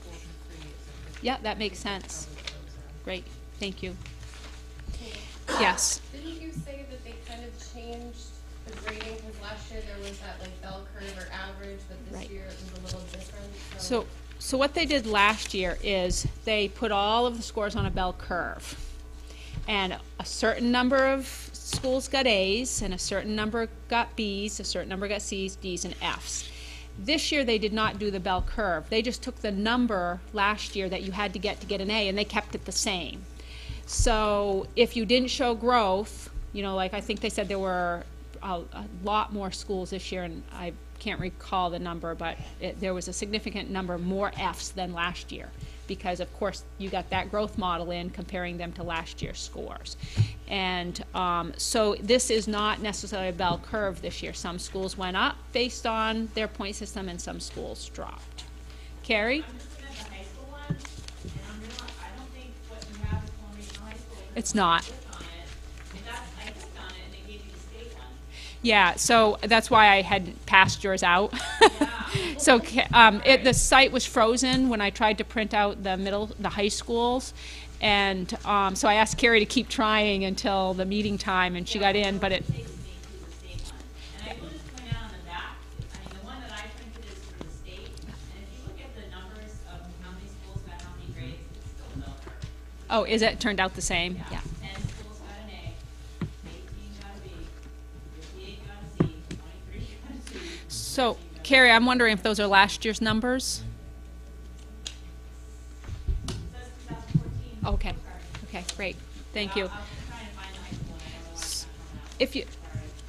50. Yeah, that makes I think sense. that's probably what those are. Great, thank you. Yes. Didn't you say that they kind of changed the grading, because last year there was that like bell curve or average, but this Right. year it was a little different, So what they did last year is they put all of the scores on a bell curve. And a certain number of schools got A's, and a certain number got B's, a certain number got C's, D's, and F's. This year they did not do the bell curve. They just took the number last year that you had to get an A, and they kept it the same. So if you didn't show growth, like I think they said there were a lot more schools this year, and I can't recall the number, but there was a significant number more F's than last year, because of course you got that growth model in comparing them to last year's scores. And so this is not necessarily a bell curve this year. Some schools went up based on their point system, and some schools dropped. Carrie? I'm just looking at the high school one, and I don't think what you have is Long Regional High School. because It's when I not. clicked on it, I clicked on it and it gave you the state one. Yeah, so that's why I had passed yours out. So the site was frozen when I tried to print out the high schools. And so I asked Carrie to keep trying until the meeting time, and she got in, but it, Takes me to the state one. And I will just point out on the back, the one that I printed is for the state, and if you look at the numbers of how many schools got how many grades, it's still a bell curve. oh, is it turned out the same? Yeah. 10 schools got an A, 18 got a B, 58 got a C, 23 got a C. So, Carrie, I'm wondering if those are last year's numbers? It says 2014. Okay, okay, great, thank you. I'll try and find the high school one, I don't know why it's not coming out. If you,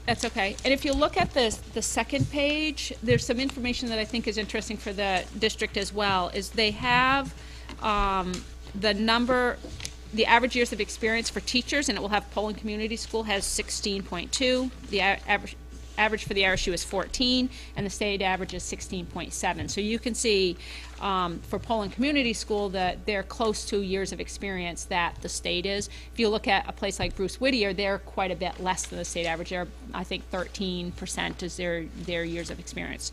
that's okay. And if you look at the second page, there's some information that I think is interesting for the district as well, is they have the average years of experience for teachers, and it will have Poland Community School has 16.2. The average for the RSU is 14, and the state average is 16.7. So you can see for Poland Community School that they're close to years of experience that the state is. If you look at a place like Bruce Whittier, they're quite a bit less than the state average. They're, I think, 13% is their years of experience.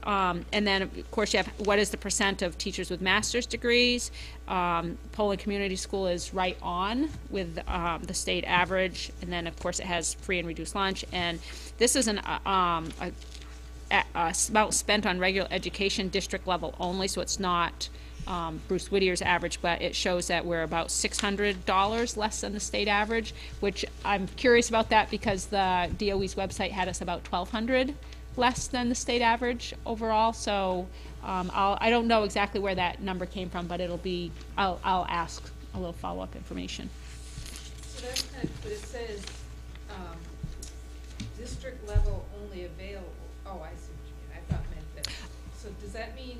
And then, of course, you have what is the percent of teachers with master's degrees. Poland Community School is right on with the state average, and then, of course, it has free and reduced lunch. And this is an amount spent on regular education district level only, so it's not Bruce Whittier's average, but it shows that we're about $600 less than the state average, which I'm curious about that because the DOE's website had us about $1,200 less than the state average overall. So I don't know exactly where that number came from, but I'll ask a little follow-up information. So that's kind of, but it says, district level only available. Oh, I see what you mean. I thought meant that. So does that mean,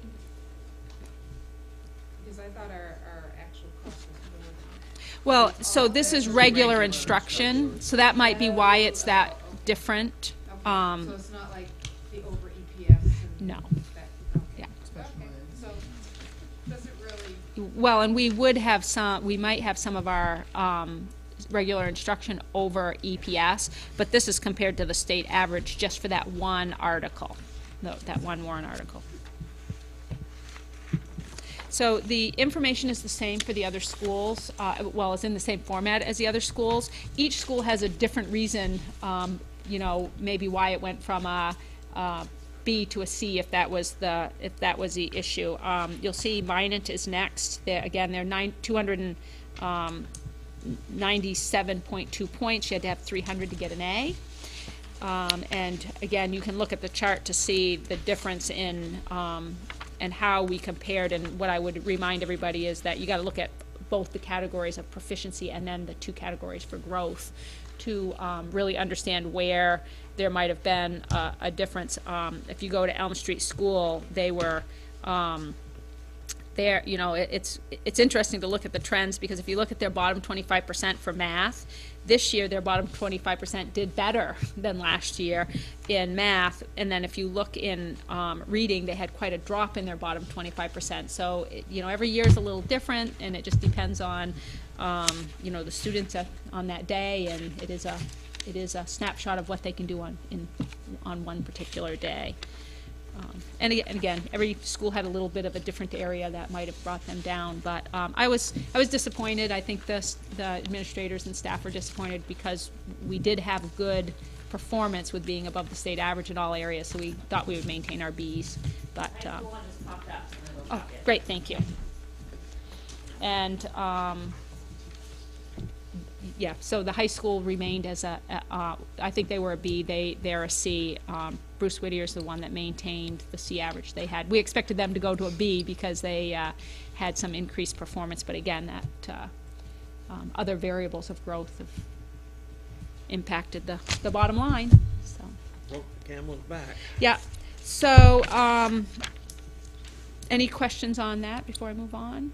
because I thought our actual cost was more than that. Well, so this is regular instruction, so that might be why it's that different. Okay, so it's not like the over EPS and No. that, okay. Yeah. Special Well, and we would have some, we might have some of our regular instruction over EPS, but this is compared to the state average just for that one article, that one warrant article. So the information is the same for the other schools, well, it's in the same format as the other schools. Each school has a different reason, you know, maybe why it went from a B to a C if that was the issue. You'll see Minot is next. Again, they're 297.2 points. You had to have 300 to get an A. And again, you can look at the chart to see the difference in and how we compared. And what I would remind everybody is that you got to look at both the categories of proficiency and then the two categories for growth to really understand where there might have been a difference. If you go to Elm Street School, they were there. You know, it's interesting to look at the trends, because if you look at their bottom 25% for math, this year their bottom 25% did better than last year in math. And then if you look in reading, they had quite a drop in their bottom 25%. So you know, every year is a little different, and it just depends on you know, the students on that day, and it is a snapshot of what they can do on one particular day. And again, every school had a little bit of a different area that might have brought them down. But I was disappointed. I think the administrators and staff were disappointed, because we did have good performance with being above the state average in all areas. So we thought we would maintain our Bs. But oh, great, thank you. And yeah, so the high school remained as I think they were a B. They're a C. Bruce Whittier's the one that maintained the C average they had. We expected them to go to a B because they had some increased performance, but again, that other variables of growth have impacted the bottom line. So. Well, Cameron's back. Yeah. So, any questions on that before I move on?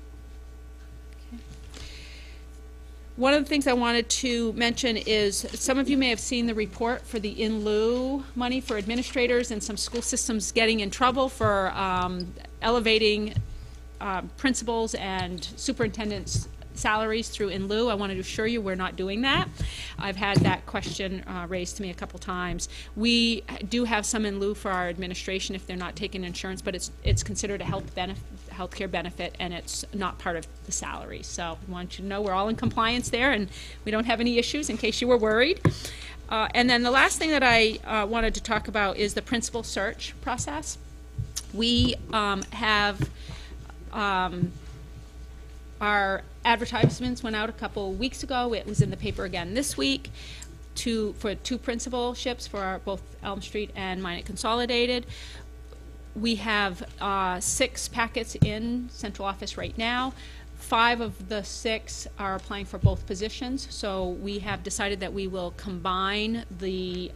One of the things I wanted to mention is some of you may have seen the report for the in lieu money for administrators, and some school systems getting in trouble for elevating principals and superintendents' salaries through in lieu. I wanted to assure you we're not doing that. I've had that question raised to me a couple times. We do have some in lieu for our administration if they're not taking insurance, but it's considered a healthcare benefit, and it's not part of the salary. So I want you to know we're all in compliance there, and we don't have any issues in case you were worried. And then the last thing that I wanted to talk about is the principal search process. We have our advertisements went out a couple weeks ago. It was in the paper again this week for two principalships for both Elm Street and Minot Consolidated. We have 6 packets in central office right now. 5 of the 6 are applying for both positions. So we have decided that we will combine the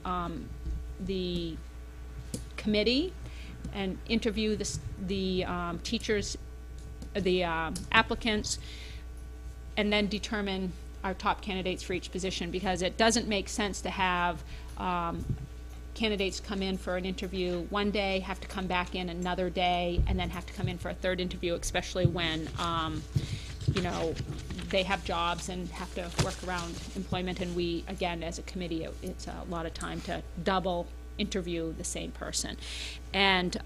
committee and interview the teachers, the applicants, and then determine our top candidates for each position, because it doesn't make sense to have candidates come in for an interview one day, have to come back in another day, and then have to come in for a third interview, especially when you know, they have jobs and have to work around employment. And we, again, as a committee, it's a lot of time to double interview the same person. And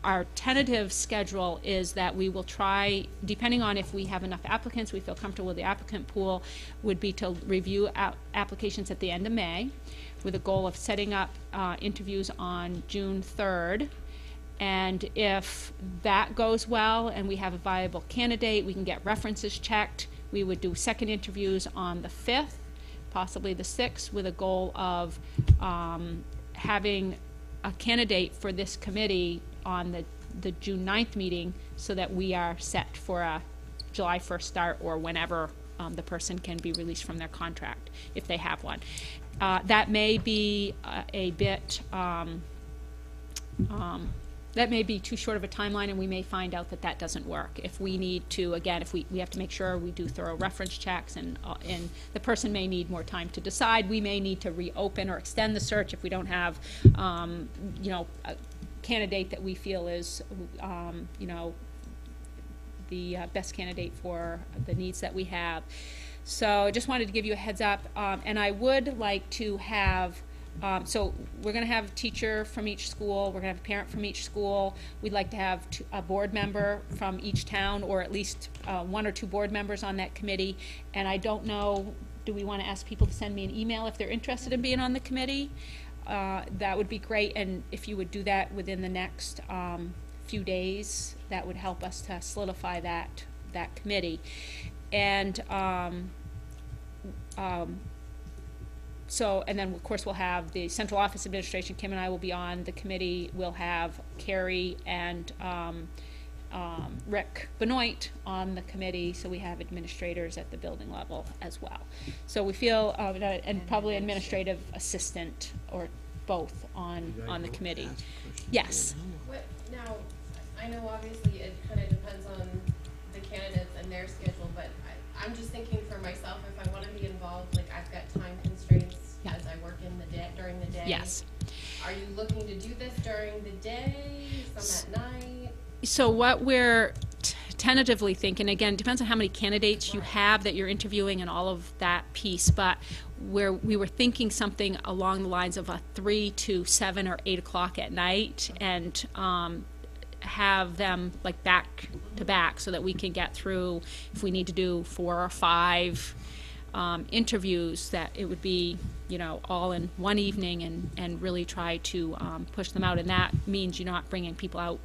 our tentative schedule is that we will try, depending on if we have enough applicants, we feel comfortable with the applicant pool, would be to review applications at the end of May, with a goal of setting up interviews on June 3rd. And if that goes well and we have a viable candidate, we can get references checked. We would do second interviews on the 5th, possibly the 6th, with a goal of having a candidate for this committee on the June 9th meeting, so that we are set for a July 1st start, or whenever the person can be released from their contract, if they have one. That may be a bit, that may be too short of a timeline, and we may find out that that doesn't work. If we need to, again, if we have to make sure we do thorough reference checks, and the person may need more time to decide. We may need to reopen or extend the search if we don't have, you know, a candidate that we feel is, you know, the best candidate for the needs that we have. So I just wanted to give you a heads up, and I would like to have, so we're going to have a teacher from each school, we're going to have a parent from each school, we'd like to have a board member from each town, or at least 1 or 2 board members on that committee, and I don't know, do we want to ask people to send me an email if they're interested in being on the committee? That would be great, and if you would do that within the next few days, that would help us to solidify that committee. And so, and then of course we'll have the central office administration. Kim and I will be on the committee. We'll have Carrie and Rick Benoit on the committee, so we have administrators at the building level as well. So we feel, and probably administrative assistant or both on the committee. Yes. What, now, I know obviously it kind of depends on the candidates and their schedule, but I'm just thinking for myself, if I want to be involved, like I've got time constraints Yeah. as I work in the day, during the day. Yes. Are you looking to do this during the day, some at night? So what we're tentatively thinking, again, depends on how many candidates you have that you're interviewing and all of that piece, but we were thinking something along the lines of a 3 to 7 or 8 o'clock at night, and have them like back to back so that we can get through, if we need to do 4 or 5 interviews, that it would be, you know, all in one evening, and really try to push them out. And that means you're not bringing people out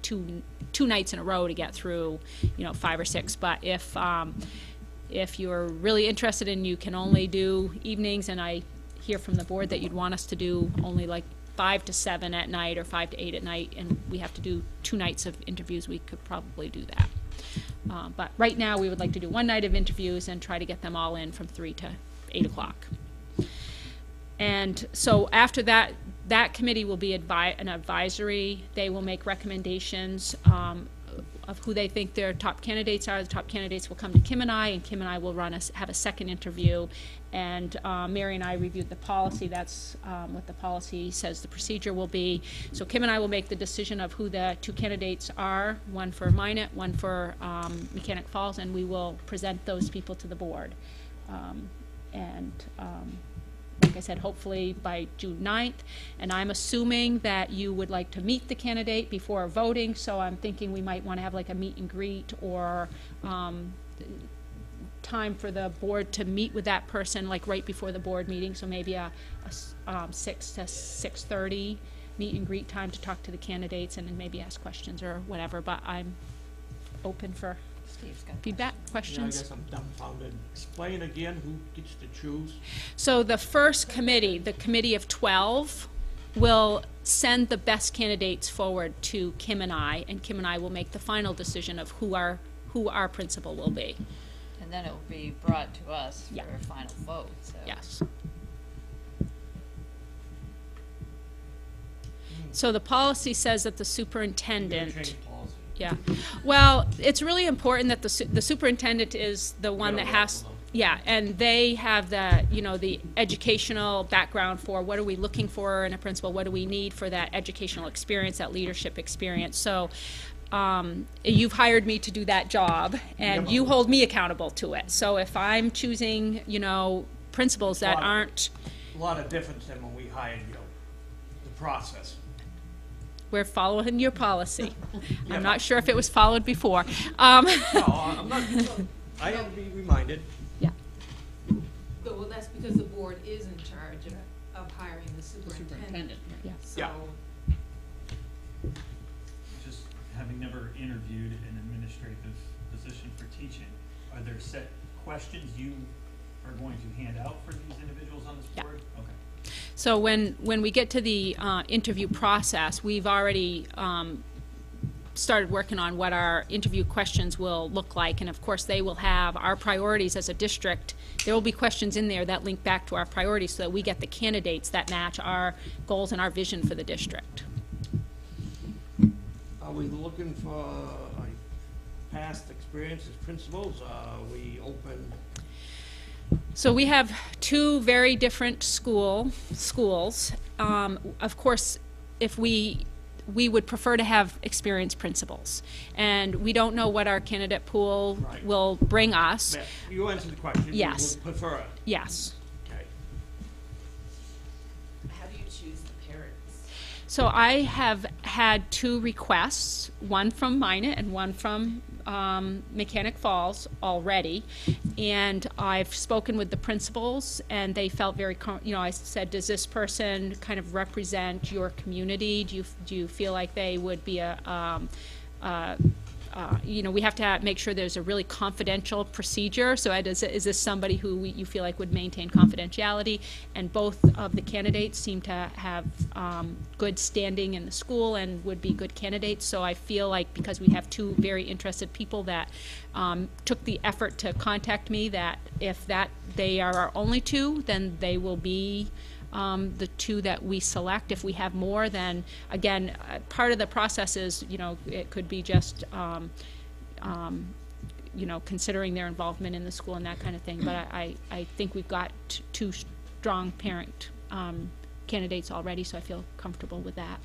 two nights in a row to get through, you know, 5 or 6. But if you're really interested and you can only do evenings, and I hear from the board that you'd want us to do only like 5 to 7 at night or 5 to 8 at night, and we have to do 2 nights of interviews, we could probably do that. But right now we would like to do 1 night of interviews and try to get them all in from 3 to 8 o'clock. And so after that, that committee will be an advisory. They will make recommendations of who they think their top candidates are. The top candidates will come to Kim and I will have a second interview. And Mary and I reviewed the policy. That's what the policy says the procedure will be. So Kim and I will make the decision of who the 2 candidates are, one for Minot, one for Mechanic Falls, and we will present those people to the board. Like I said, hopefully by June 9th, and I'm assuming that you would like to meet the candidate before voting, so I'm thinking we might want to have like a meet and greet, or time for the board to meet with that person like right before the board meeting, so maybe a 6 to 6:30 meet and greet time to talk to the candidates and then maybe ask questions or whatever, but I'm open for feedback, questions. Yeah, I guess I'm dumbfounded. Explain again who gets to choose. So the first committee, the committee of 12, will send the best candidates forward to Kim and I will make the final decision of who our principal will be. And then it will be brought to us Yeah. for a final vote, so. Yes. So the policy says that the superintendent. Change policy. Yeah, well, it's really important that the superintendent is the one that has, yeah, and they have the, you know, the educational background for what are we looking for in a principal, what do we need for that educational experience, that leadership experience. So you've hired me to do that job, and you hold me accountable to it. So if I'm choosing, you know, principals that aren't. A lot of difference than when we hired you, the process. We're following your policy. Yeah, I'm not sure if it was followed before. No, I'm not, I have to be reminded. Yeah. But, well, that's because the board is in charge of hiring the superintendent. Yeah. So, Yeah. Just having never interviewed an administrative position for teaching, are there set questions you are going to hand out for these individuals on this board? Okay. So when we get to the interview process, we've already started working on what our interview questions will look like, and of course they will have our priorities as a district. There will be questions in there that link back to our priorities so that we get the candidates that match our goals and our vision for the district. Are we looking for past experience as principals? Are we open? So we have 2 very different schools. Of course, if we we would prefer to have experienced principals. And we don't know what our candidate pool Right. will bring us. Beth, you answered the question. Yes. You would prefer it. Yes. Okay. How do you choose the parents? So I have had 2 requests, one from Minot and one from Mechanic Falls already, and I've spoken with the principals, and they felt very, I said, does this person kind of represent your community? Do you feel like they would be we have to make sure there's a really confidential procedure. So is this somebody who you feel like would maintain confidentiality? And both of the candidates seem to have good standing in the school and would be good candidates. So I feel like because we have 2 very interested people that took the effort to contact me, that if they are our only 2, then they will be the 2 that we select. If we have more, then again, part of the process is, it could be just, considering their involvement in the school and that kind of thing. But I think we've got 2 strong parent candidates already, so I feel comfortable with that.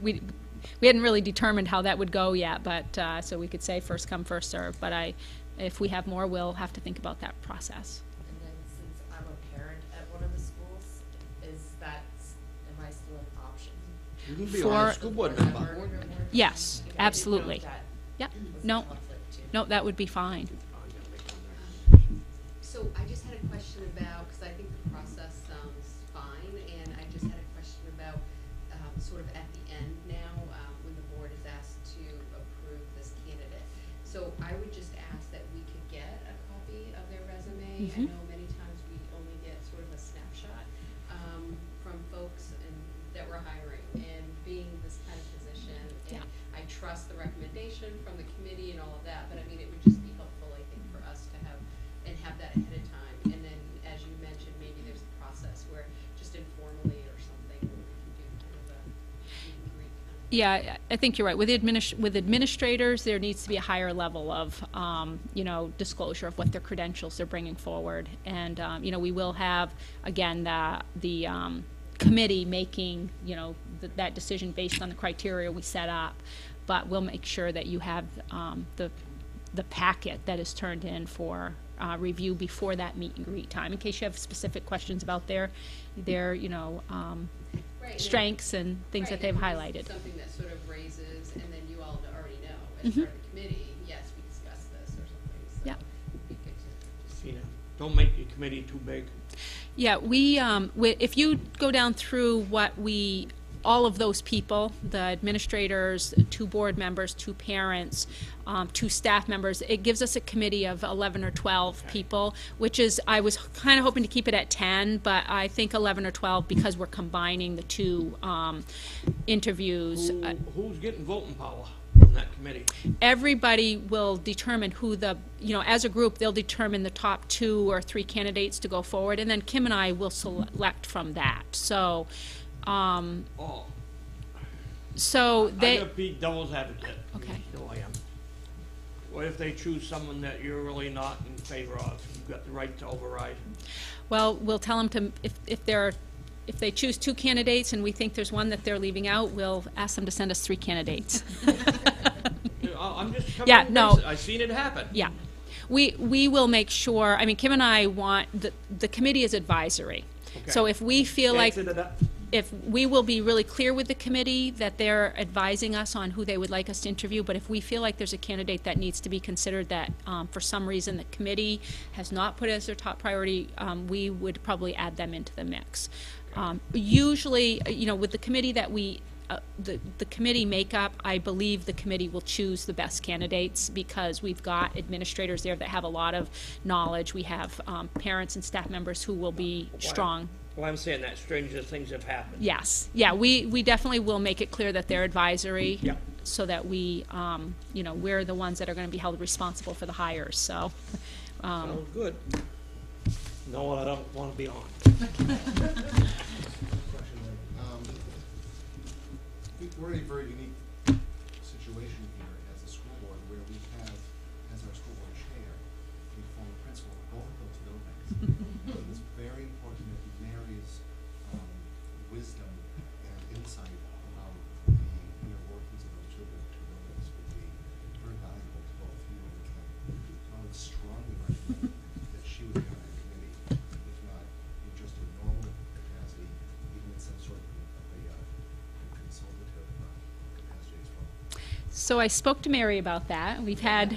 We hadn't really determined how that would go yet, but so we could say first come, first serve. But if we have more, we'll have to think about that process. And then since I'm a parent at one of the schools, am I still an option? You can be on a school board member. Yes, absolutely. Yep. No, that would be fine. So I just had a question about, because I think the process sounds fine, and I just had a question about sort of at the end now, when the board is asked to approve this candidate. So I would just ask that we could get a copy of their resume. I know many times we only get sort of a snapshot from folks that we're hiring, and being this kind of position. And I trust the recommendation from the committee and all of that, but I mean, it would just be helpful, I think, for us to have that ahead of time. And then, as you mentioned, maybe there's a process where just informally or something, we can do kind of a meet and greet kind of. Yeah, I think you're right. With administrators, there needs to be a higher level of, disclosure of what their credentials they're bringing forward. And, we will have, again, the committee making, that decision based on the criteria we set up. But we'll make sure that you have the packet that is turned in for review before that meet and greet time, in case you have specific questions about their strengths and things that they've highlighted. Something that sort of raises, and then you all already know, as part of the committee, yes, we discussed this or something, so. Yeah. It'd be good to just. Don't make your committee too big. Yeah, if you go down through all of those people, the administrators, 2 board members, 2 parents, 2 staff members, it gives us a committee of 11 or 12 people, which is, I was kind of hoping to keep it at 10, but I think 11 or 12 because we're combining the 2 interviews. Who's getting voting power on that committee? Everybody will determine who as a group, they'll determine the top 2 or 3 candidates to go forward, and then Kim and I will select from that. So, so I'm they. gonna be devil's advocate. Okay. Still I am. What if they choose someone that you're really not in favor of? You've got the right to override. Well, we'll tell them to, if they choose 2 candidates and we think there's one that they're leaving out, we'll ask them to send us 3 candidates. I'm just coming Yeah, from no. basic. I've seen it happen. Yeah. We will make sure, Kim and I want, the committee is advisory. Okay. So if we feel like, Answer to that. if we will be really clear with the committee that they're advising us on who they would like us to interview, but if we feel like there's a candidate that needs to be considered that for some reason the committee has not put as their top priority, we would probably add them into the mix. Usually, with the committee that the committee makeup, I believe the committee will choose the best candidates because we've got administrators there that have a lot of knowledge. We have parents and staff members who will be strong. Well, I'm saying that stranger things have happened. Yes. Yeah, we definitely will make it clear that they're advisory. Yeah. So that we, we're the ones that are going to be held responsible for the hires. So. Sounds good. No, I don't want to be on. We're in a very unique situation here as a school board where we have, as our school board chair, a former principal, both of those buildings. It's very important that Mary's wisdom and insight So I spoke to Mary about that. We've had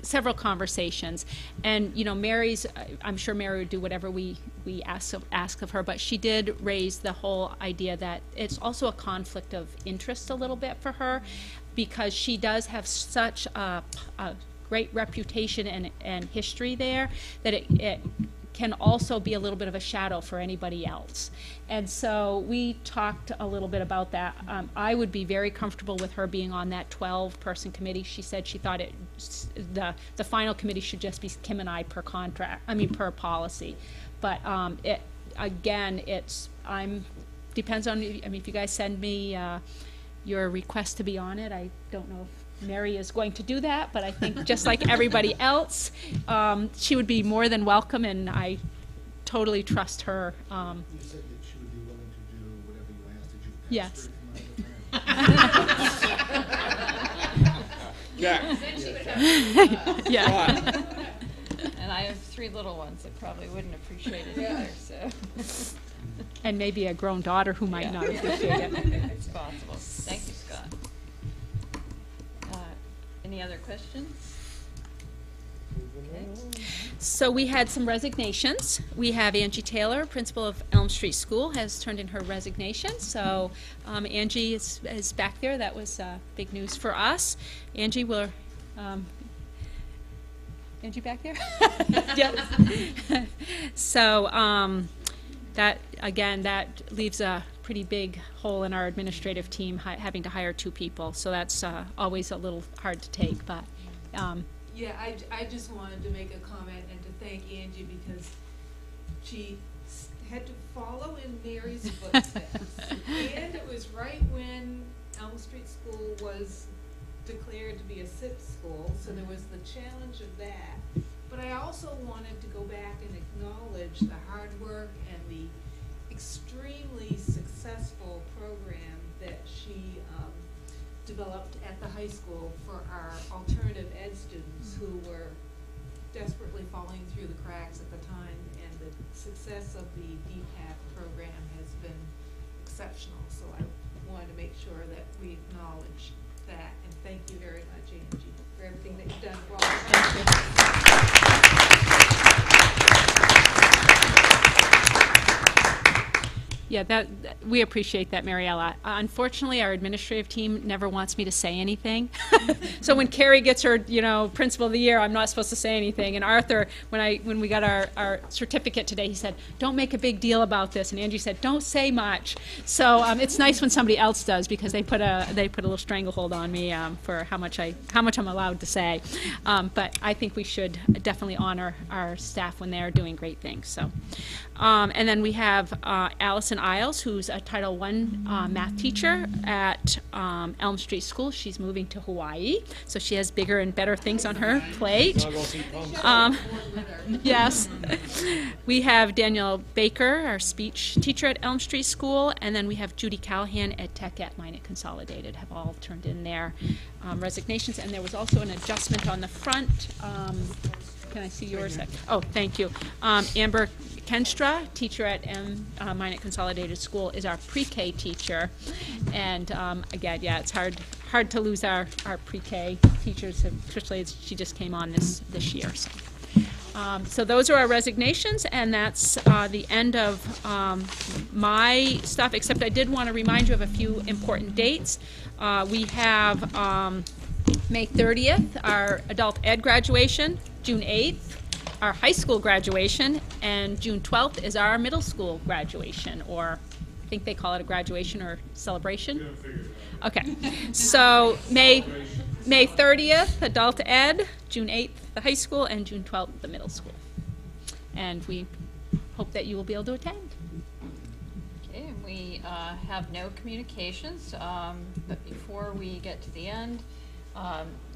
several conversations, and you know, Mary's. I'm sure Mary would do whatever we ask of her, but she did raise the whole idea that it's also a conflict of interest a little bit for her, because she does have such a great reputation and history there that it can also be a little bit of a shadow for anybody else. And so we talked a little bit about that. I would be very comfortable with her being on that 12-person committee. She said she thought the final committee should just be Kim and I per policy. But depends on, if you guys send me your request to be on it. I don't know if Mary is going to do that, but I think just like everybody else, she would be more than welcome, and I totally trust her. You said that she would be willing to do whatever you asked. Did you ask Yes. Yeah. Yeah. And I have 3 little ones that probably wouldn't appreciate it either, so. And maybe a grown daughter who might not appreciate it. It's possible. Thank you, Scott. Any other questions? Okay. So we had some resignations. We have Angie Taylor, principal of Elm Street School, has turned in her resignation. So Angie is back there. That was big news for us. Angie, Angie back there? Yes. So that leaves a pretty big hole in our administrative team, having to hire 2 people. So that's always a little hard to take, but. Yeah, I just wanted to make a comment and to thank Angie, because she had to follow in Mary's footsteps. And it was right when Elm Street School was declared to be a SIP school, so there was the challenge of that. But I also wanted to go back and acknowledge the hard work and the extremely successful program that she developed at the high school for our alternative ed students who were desperately falling through the cracks at the time, and the success of the DPAC program has been exceptional. So I wanted to make sure that we acknowledge that, and thank you very much, Angie, for everything that you've done for all of Yeah, we appreciate that, Mariella. Unfortunately, our administrative team never wants me to say anything. So when Carrie gets her, Principal of the Year, I'm not supposed to say anything. And Arthur, when we got our certificate today, he said, "Don't make a big deal about this." And Angie said, "Don't say much." So it's nice when somebody else does, because they put a little stranglehold on me for how much I'm allowed to say. But I think we should definitely honor our staff when they're doing great things. So, and then we have Allison Isles, who's a Title I math teacher at Elm Street School. She's moving to Hawaii, so she has bigger and better things on her plate. Yes. We have Danielle Baker, our speech teacher at Elm Street School, and then we have Judy Callahan at Tech at Minot Consolidated, have all turned in their resignations. And there was also an adjustment on the front. Can I see yours? Oh, thank you. Amber Kenstra, teacher at Minot Consolidated School, is our pre-K teacher. And again, yeah, it's hard to lose our pre-K teachers, especially as she just came on this year. So those are our resignations, and that's the end of my stuff, except I did want to remind you of a few important dates. We have May 30th, our adult ed graduation, June 8th, our high school graduation, and June 12th is our middle school graduation, or I think they call it a graduation or celebration. Okay, so May 30th, adult ed, June 8th, the high school, and June 12th, the middle school. And we hope that you will be able to attend. Okay, and we have no communications, but before we get to the end,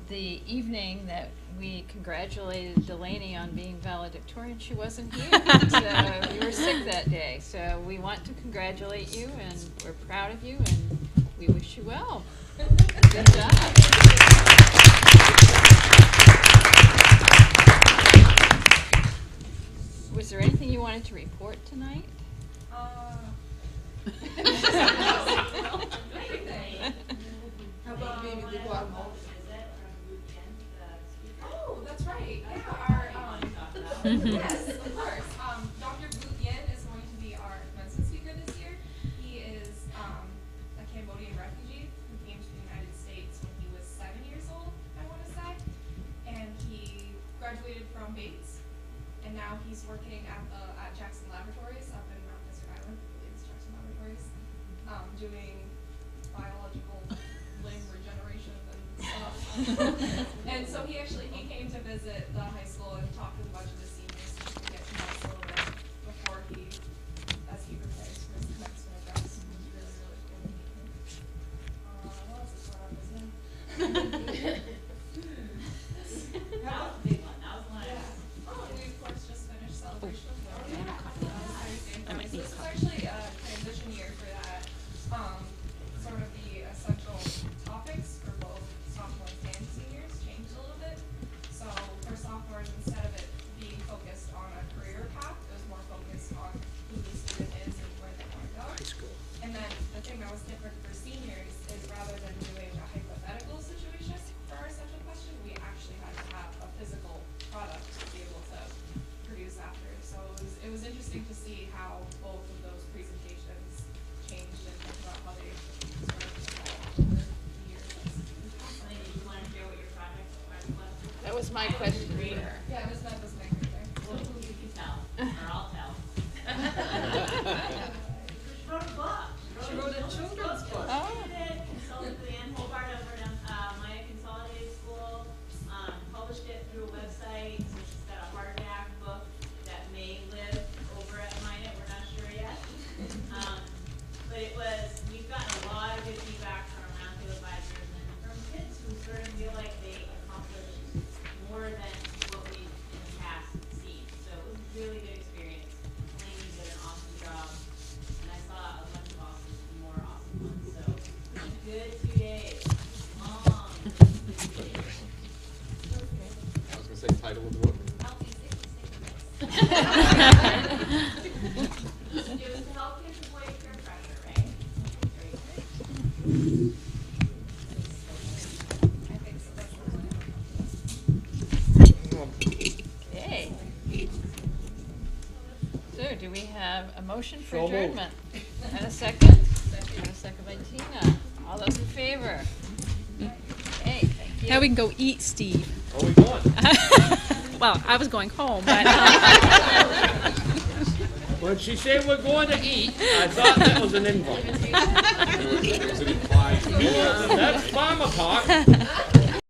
the evening that we congratulated Delaney on being valedictorian, she wasn't here, so you were sick that day. So we want to congratulate you, and we're proud of you, and we wish you well. Good job. Was there anything you wanted to report tonight? How How about maybe the Guatemala? Oh, that's right. Yeah, our yes, of course. Dr. Vu Yen is going to be our commencement speaker this year. He is a Cambodian refugee who came to the United States when he was 7 years old, I want to say, and he graduated from Bates, and now he's working at Jackson Laboratories up in Mount Desert Island. I believe it's Jackson Laboratories, doing biological limb regeneration and stuff. And so he came to visit the high school and talk with a bunch of the seniors to get to know us a little bit before as he prepares for his commencement address. It was really, really cool to meet him. What else is going on with him? That was a big one. That was one. Yeah. Oh, we of course just finished celebration of Thursday. So this is actually a transition year for that. Sort of the essential topics for both sophomores and seniors changed a little bit. So for sophomores, instead of it being focused on a career path, it was more focused on who the student is and where they want to go. High school. And then the thing that was different for seniors is rather than doing a hypothetical situation for our essential question, we actually had to have a physical product to be able to produce after. So it was interesting to see how both of those presentations changed and think about how they sort of evolved over the years. Did you want to share what your project was? That was my question. Yeah, it was not this big right there. Well, who you can tell, or I'll tell. She wrote a book. She wrote a children's book. Oh. She did, consulted with Ann Hobart over at Maya Consolidated School, published it through a website, so she's got a hardback book that may live over at Maya, we're not sure yet. But we've gotten a lot of good feedback from our roundtable advisors and from kids who sort of feel like they accomplished more than what we've in the past seen. So it was a really good experience. Lainey did an awesome job, and I saw a bunch of more awesome ones. So it was a good 2 days. Long. I was gonna say title of the book. Healthy, sick, It was to help kids avoid peer pressure, right? I think so. That's what Yay. So, do we have a motion for So moved. adjournment? And a second? And a second by Tina. All those in favor? Okay, thank you. Now we can go eat, Steve. Where we going? Well, I was going home, but. When she said we're going to eat, I thought that was an invite. It was an implied. That's farmer talk.